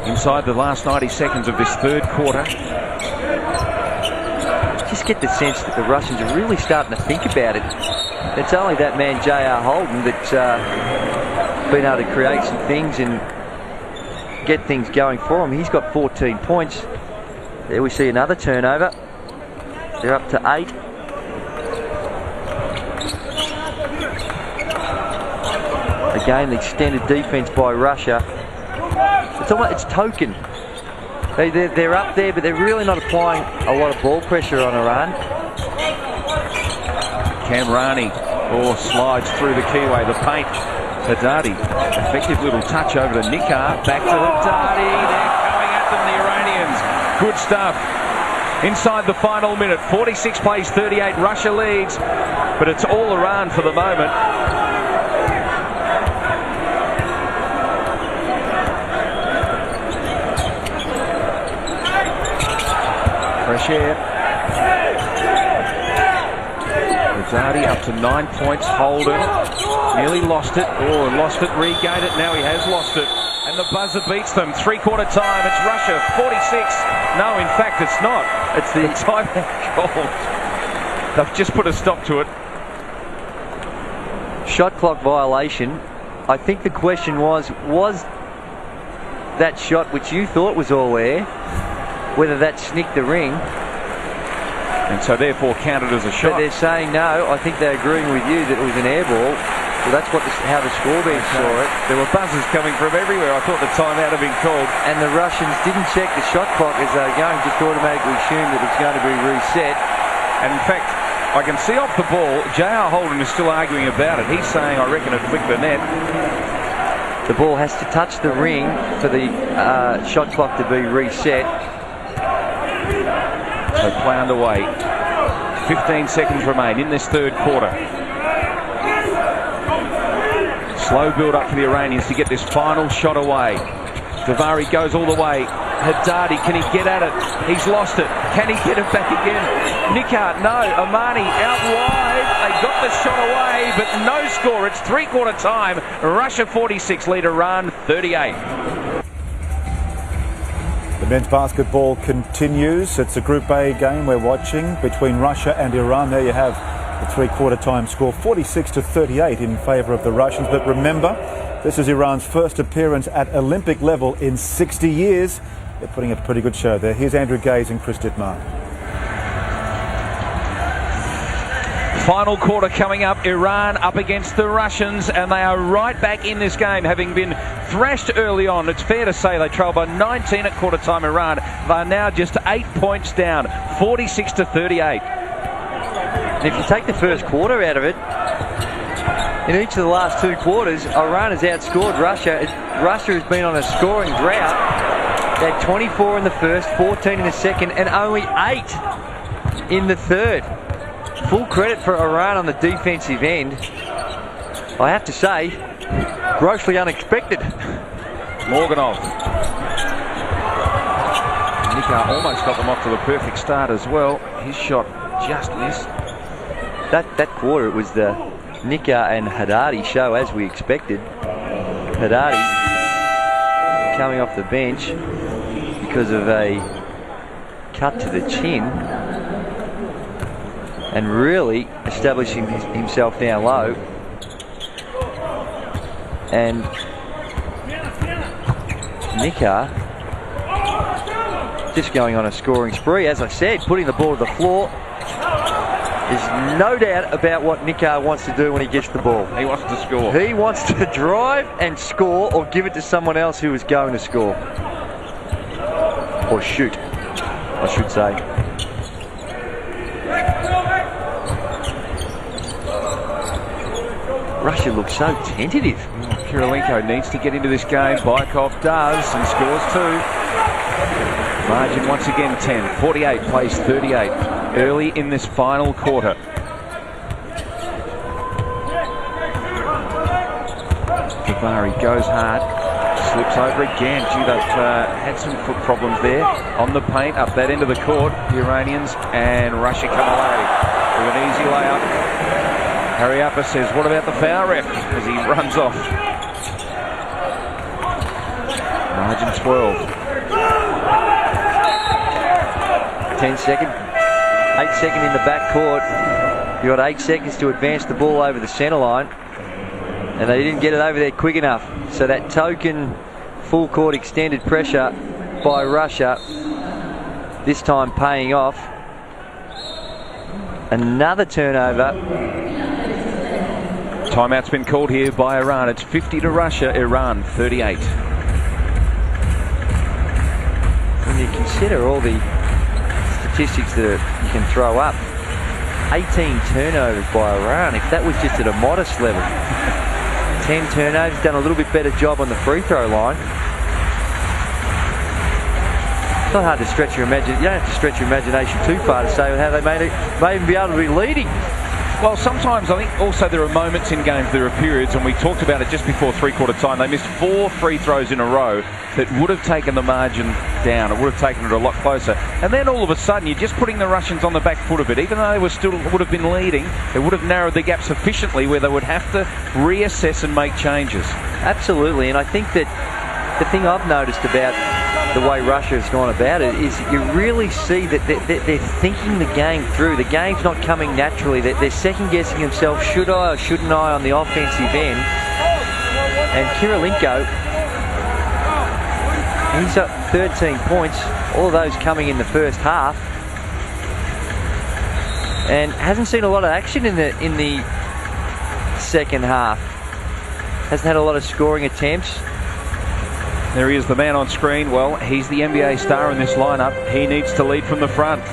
Inside the last 90 seconds of this third quarter. Just get the sense that the Russians are really starting to think about it. It's only that man J.R. Holden that's been able to create some things and get things going for him. He's got 14 points. There we see another turnover. They're up to 8. Again, the extended defense by Russia. It's token. They're up there, but they're really not applying a lot of ball pressure on Iran. Kamrani slides through the keyway, the paint. Haddadi, effective little touch over to Nikar, back to Haddadi. They're coming at them, the Iranians. Good stuff. Inside the final minute, 46 plays 38, Russia leads, but it's all Iran for the moment. Fresh air. Haddadi up to 9 points. Holden nearly lost it. Lost it, regained it. Now he has lost it. And the buzzer beats them. Three-quarter time. It's Russia 46. No, in fact, it's not. It's the timeout called. They've just put a stop to it. Shot clock violation. I think the question was that shot which you thought was all air, whether that snicked the ring, and so therefore counted as a shot. But they're saying no. I think they're agreeing with you that it was an air ball. Well, that's how the scoreboard saw it. There were buzzers coming from everywhere. I thought the timeout had been called. And the Russians didn't check the shot clock as they were going, just automatically assumed that it was going to be reset. And in fact, I can see off the ball, J.R. Holden is still arguing about it. He's saying, I reckon it flicked the net. The ball has to touch the ring for the shot clock to be reset. So play underway. 15 seconds remain in this third quarter. Slow build up for the Iranians to get this final shot away. Davari goes all the way. Haddadi, can he get at it? He's lost it. Can he get it back again? Nikar, no. Amani out wide. They got the shot away, but no score. It's three-quarter time. Russia 46, lead Iran 38. The men's basketball continues. It's a Group A game we're watching between Russia and Iran. There you have the three-quarter time score, 46-38 in favour of the Russians. But remember, this is Iran's first appearance at Olympic level in 60 years. They're putting up a pretty good show there. Here's Andrew Gaze and Chris Dittmar. Final quarter coming up. Iran up against the Russians, and they are right back in this game, having been thrashed early on. It's fair to say they trail by 19 at quarter time. Iran, they're now just 8 points down, 46-38. And if you take the first quarter out of it, in each of the last two quarters, Iran has outscored Russia. Russia has been on a scoring drought. They had 24 in the first, 14 in the second, and only 8 in the third. Full credit for Iran on the defensive end. I have to say, grossly unexpected. Morganov. Nikar almost got them off to the perfect start as well. His shot just missed. That quarter, it was the Nikar and Haddadi show, as we expected. Haddadi coming off the bench because of a cut to the chin and really establishing himself down low. And Nikar just going on a scoring spree. As I said, putting the ball to the floor. There's no doubt about what Nikar wants to do when he gets the ball. He wants to score. He wants to drive and score, or give it to someone else who is going to score. Or shoot, I should say. Russia looks so tentative. Kirilenko needs to get into this game. Baikov does and scores two. Margin once again 10. 48 plays 38 early in this final quarter. Davari goes hard. Slips over again. Gee, they've had some foot problems there. On the paint, up that end of the court, the Iranians, and Russia come away with an easy layup. Harryappa says, what about the foul ref? As he runs off. Margin 12. 10 second, 8 second in the back court. You got 8 seconds to advance the ball over the centre line, and they didn't get it over there quick enough. So that token full court extended pressure by Russia, this time paying off. Another turnover. Timeout's been called here by Iran. It's 50 to Russia, Iran 38. When you consider all the statistics that you can throw up, 18 turnovers by Iran. If that was just at a modest level, 10 turnovers, done a little bit better job on the free throw line. It's not hard to stretch your imagination. You don't have to stretch your imagination too far to say how they may even be able to be leading. Well, sometimes I think also there are moments in games, there are periods, and we talked about it just before three-quarter time. They missed 4 free throws in a row that would have taken the margin down. It would have taken it a lot closer. And then all of a sudden, you're just putting the Russians on the back foot a bit. Even though they would have been leading, it would have narrowed the gap sufficiently where they would have to reassess and make changes. Absolutely, and I think that the thing I've noticed about the way Russia has gone about it is you really see that they're thinking the game through. The game's not coming naturally. They're second-guessing themselves. Should I or shouldn't I on the offensive end? And Kirilenko, he's up 13 points. All of those coming in the first half. And hasn't seen a lot of action in the second half. Hasn't had a lot of scoring attempts. There he is, the man on screen. Well, he's the NBA star in this lineup. He needs to lead from the front.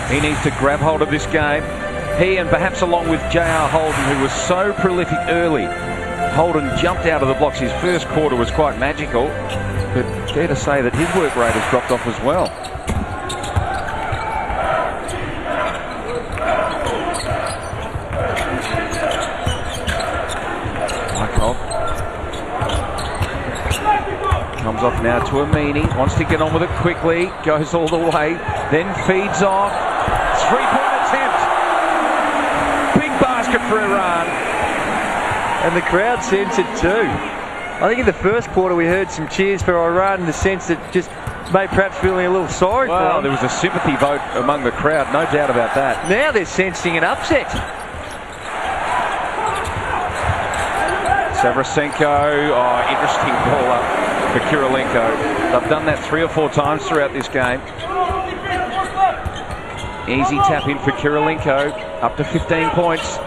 He needs to grab hold of this game. He, and perhaps along with J.R. Holden, who was so prolific early. Holden jumped out of the blocks. His first quarter was quite magical, but fair to say that his work rate has dropped off as well. Comes off now to Amini, wants to get on with it quickly, goes all the way, then feeds off. 3-point attempt. Big basket for Iran. And the crowd sensed it too. I think in the first quarter we heard some cheers for Iran in the sense that just made perhaps feeling a little sorry for them. There was a sympathy vote among the crowd, no doubt about that. Now they're sensing an upset. Savrasenko, interesting ball up for Kirilenko. They've done that 3 or 4 times throughout this game. Easy tap in for Kirilenko, up to 15 points.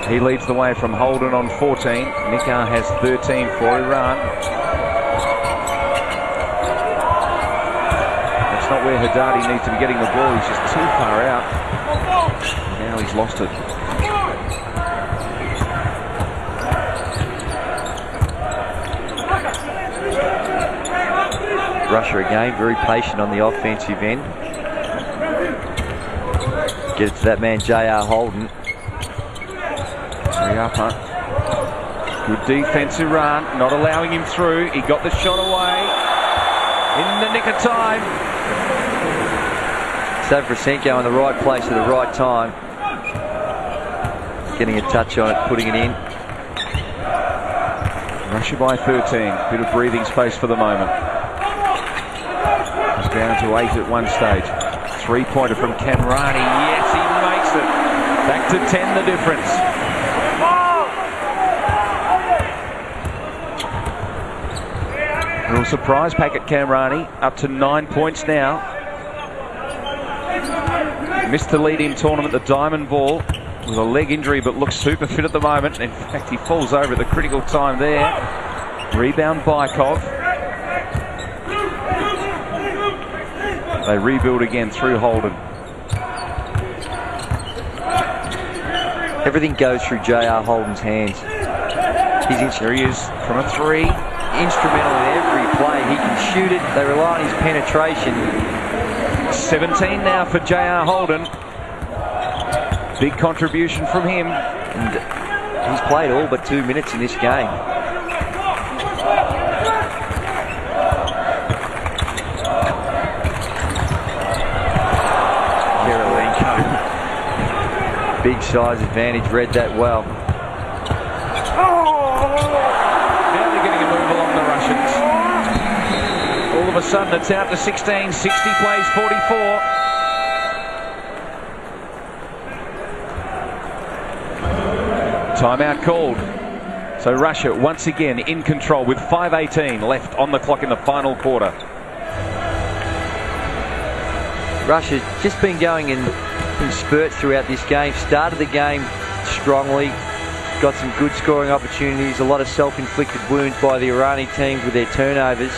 He leads the way from Holden on 14. Nikar has 13 for Iran. That's not where Haddadi needs to be getting the ball. He's just too far out. Now he's lost it. Russia again, very patient on the offensive end. Get it to that man, J.R. Holden. Upper. Good defense, Iran, not allowing him through. He got the shot away in the nick of time. Savrasenko in the right place at the right time. Getting a touch on it, putting it in. Russia by 13. Bit of breathing space for the moment. It's down to 8 at one stage. 3-pointer from Kamrani. Yes, he makes it. Back to 10 the difference. Real surprise packet, Kamrani, up to 9 points now. Missed the lead-in tournament, the diamond ball, with a leg injury, but looks super fit at the moment. In fact, he falls over at the critical time there. Rebound Bykov. They rebuild again through Holden. Everything goes through J.R. Holden's hands. Here he is from a 3. Instrumental in every play. He can shoot it. They rely on his penetration. 17 now for J.R. Holden. Big contribution from him. And he's played all but 2 minutes in this game. Kirilenko. Big size advantage, read that well. All of a sudden it's out to 16. 60 plays 44. Timeout called. So Russia once again in control with 5:18 left on the clock in the final quarter. Russia's just been going in spurts throughout this game. Started the game strongly. Got some good scoring opportunities. A lot of self-inflicted wounds by the Irani teams with their turnovers.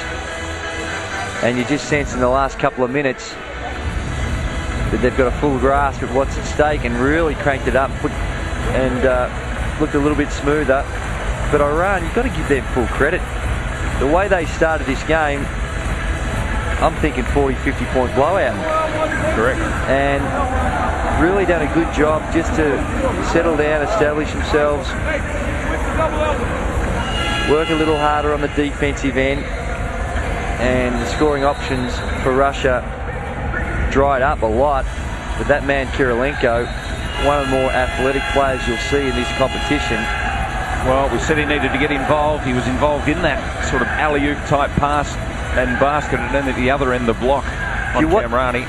And you just sense in the last couple of minutes that they've got a full grasp of what's at stake and really cranked it up and looked a little bit smoother. But Iran, you've got to give them full credit. The way they started this game, I'm thinking 40, 50-point blowout. Correct. And really done a good job just to settle down, establish themselves, work a little harder on the defensive end. And the scoring options for Russia dried up a lot. But that man Kirilenko, one of the more athletic players you'll see in this competition. Well, we said he needed to get involved. He was involved in that sort of alley-oop type pass and basket, and then at the other end the block on Kamrani.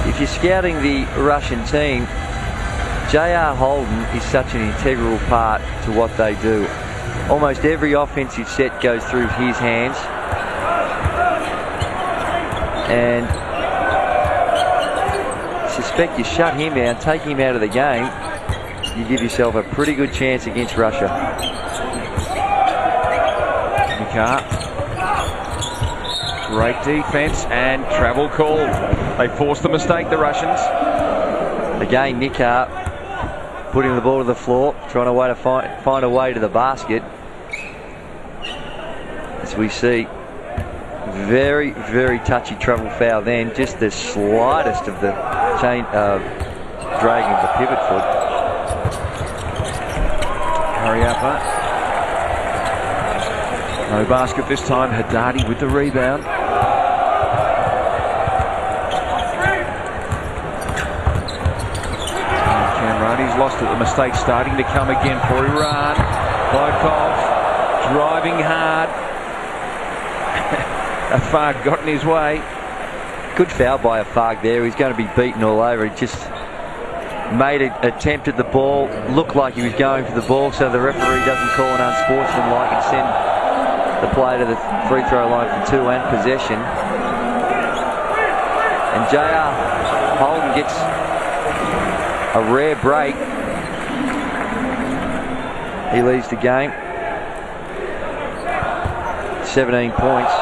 If you're scouting the Russian team, J.R. Holden is such an integral part to what they do. Almost every offensive set goes through his hands. And I suspect you shut him down, take him out of the game, you give yourself a pretty good chance against Russia. Nikar. Great defence and travel call. They forced the mistake, the Russians. Again, Nikar putting the ball to the floor, trying to find a way to the basket. As we see, very, very touchy travel foul then, just the slightest of the chain dragging the pivot foot. Hurry up, huh? No basket this time. Haddadi with the rebound. Camrani's lost it. The mistake starting to come again for Iran. Volkov driving hard. Afag got in his way. Good foul by Afag there. He's going to be beaten all over. He just made an attempt at the ball, looked like he was going for the ball, so the referee doesn't call an unsportsmanlike and send the player to the free throw line for 2 and possession. And JR Holden gets a rare break. He leads the game. 17 points,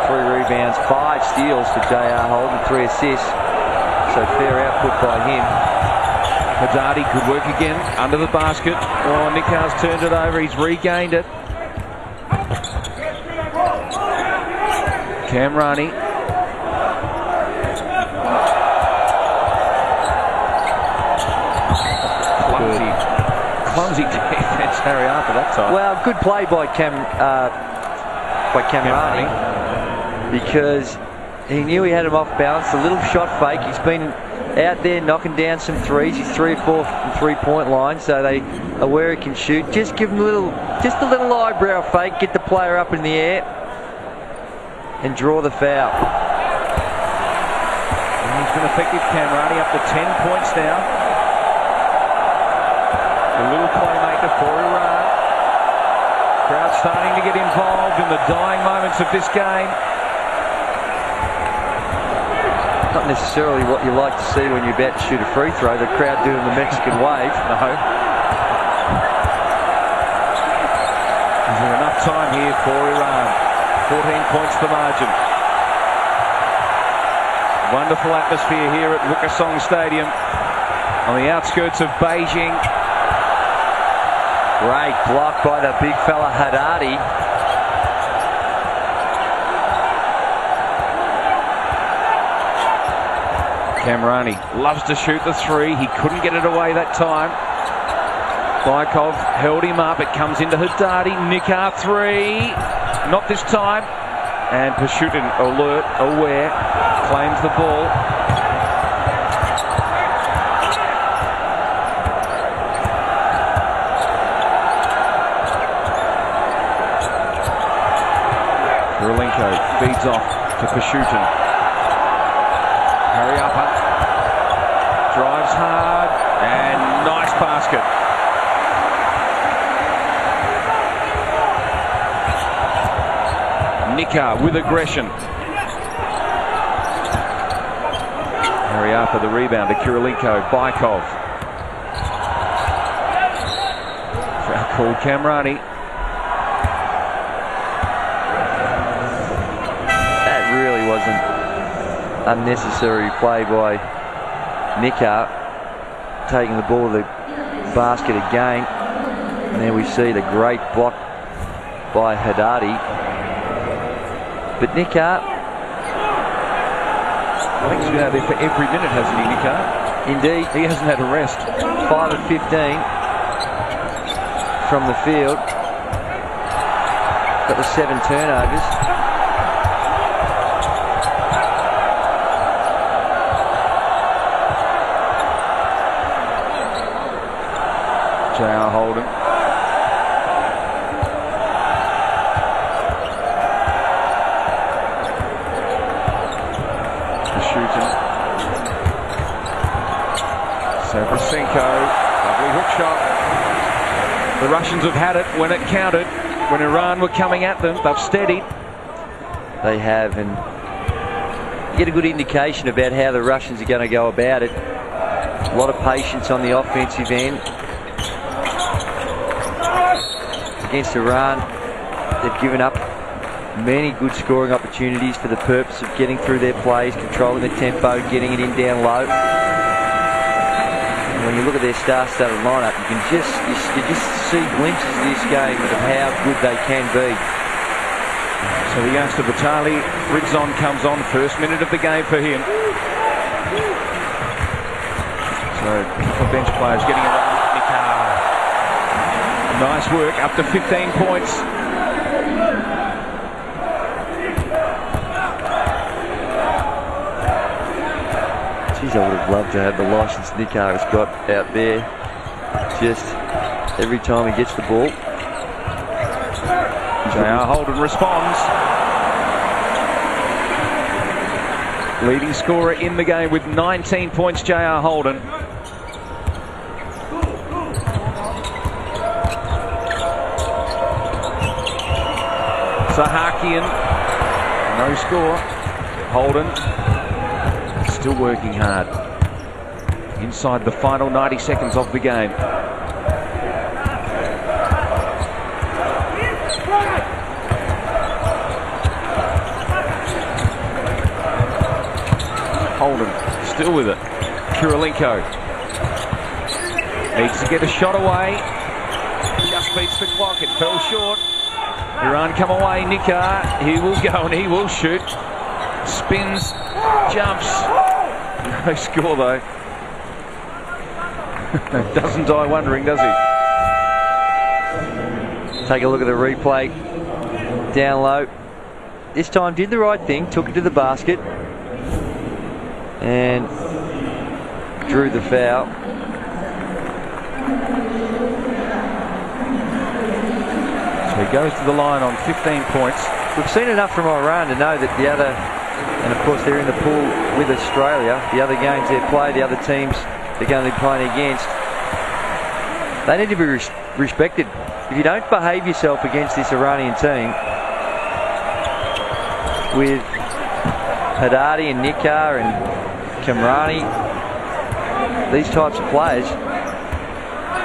3 rebounds, 5 steals for JR Holden, 3 assists. So fair output by him. Haddadi could work again under the basket. Oh, Nikar's turned it over. He's regained it. Camrani. Clumsy defense, Harry Arthur that time. Well, good play by Camrani, because he knew he had him off balance. A little shot fake. He's been out there knocking down some threes. He's 3 or 4 from three-point line, so they are where he can shoot. Just give him a little eyebrow fake, get the player up in the air, and draw the foul. And he's been effective, Camrani, up to 10 points now. A little playmaker for Iran. Crowd starting to get involved in the dying moments of this game. Not necessarily what you like to see when you're about to shoot a free throw, the crowd doing the Mexican wave. No. Is there enough time here for Iran? 14 points the margin. Wonderful atmosphere here at Wukesong Stadium on the outskirts of Beijing. Great block by the big fella Haddadi. Camrani loves to shoot the 3. He couldn't get it away that time. Volkov held him up. It comes into Haddadi. Nikar 3. Not this time. And Pashutin aware, claims the ball. Kirilenko feeds off to Pashutin. Hurry up, drives hard, and nice basket. Nikar with aggression. Hurry up the rebound to Kirilenko. Volkov. Foul called Camrani. Wasn't unnecessary play by Nikar, taking the ball to the basket again. And there we see the great block by Haddadi. But Nikar, I think he's been out there for every minute, hasn't he, Nikar? Indeed. He hasn't had a rest. 5 of 15 from the field. Got the 7 turnovers. JR Holden. Shooting. Sevchenko. Lovely hook shot. The Russians have had it when it counted. When Iran were coming at them, they've steadied. They have, and you get a good indication about how the Russians are going to go about it. A lot of patience on the offensive end. Against Iran, they've given up Many good scoring opportunities for the purpose of getting through their plays, controlling the tempo, getting it in down low. And when you look at their star-studded lineup, you can just see glimpses of this game of how good they can be. So the youngster Vitali Fritzon comes on, first minute of the game for him. So a couple of bench players getting around. Nice work, up to 15 points. Geez, I would have loved to have the licence Nickar has got out there. Just every time he gets the ball. J.R. Holden responds. Leading scorer in the game with 19 points, J.R. Holden. Sahakian, no score. Holden still working hard. Inside the final 90 seconds of the game. Holden still with it. Kirilenko needs to get a shot away. Just beats the clock. It fell short. Iran come away. Nickar, he will go and he will shoot. Spins, jumps. No score though. Doesn't die wondering, does he? Take a look at the replay. Down low. This time did the right thing. Took it to the basket. And drew the foul. So he goes to the line on 15 points. We've seen enough from Iran to know that the other, and of course they're in the pool with Australia, the other games they play, the other teams they're going to be playing against, they need to be respected. If you don't behave yourself against this Iranian team, with Haddadi and Nickar and Kamrani, these types of players,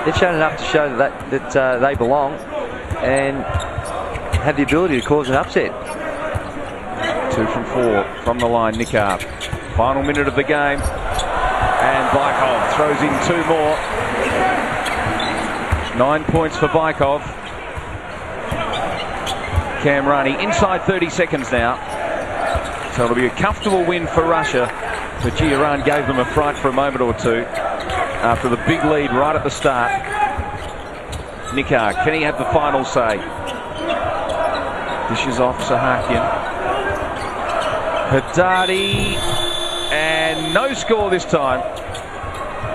they've shown enough to show that they belong and have the ability to cause an upset. 2 from 4 from the line, Nickar. Final minute of the game. And Bykov throws in 2 more. 9 points for Bykov. Kamrani inside 30 seconds now. So it'll be a comfortable win for Russia. But gee, Iran gave them a fright for a moment or two after the big lead right at the start. Nickar, can he have the final say? Dishes off Sahakian. Haddadi, and no score this time.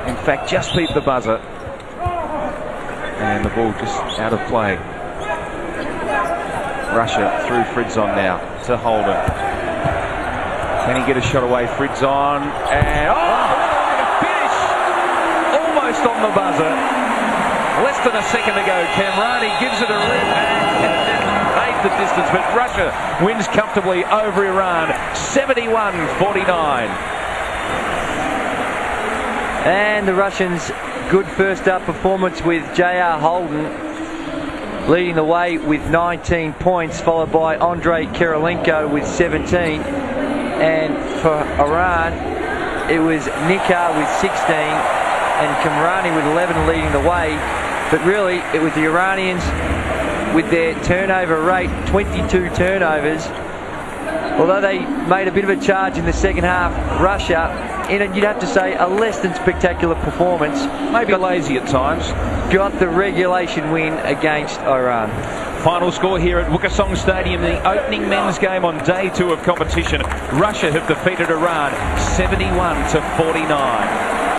In fact, just beat the buzzer. And the ball just out of play. Russia through Fritzon now to Holden. Can he get a shot away? Fritzon, and a finish! Almost on the buzzer. Less than a second to go. Kamrani gives it a rip and made the distance, but Russia wins comfortably over Iran, 71-49. And the Russians, good first up performance with J.R. Holden leading the way with 19 points, followed by Andrei Kirilenko with 17. And for Iran, it was Nickar with 16 and Kamrani with 11 leading the way. But really, it was the Iranians with their turnover rate, 22 turnovers. Although they made a bit of a charge in the second half, Russia, in a, you'd have to say, a less than spectacular performance. Maybe lazy at times. Got the regulation win against Iran. Final score here at Wukesong Stadium, the opening men's game on day 2 of competition. Russia have defeated Iran 71-49.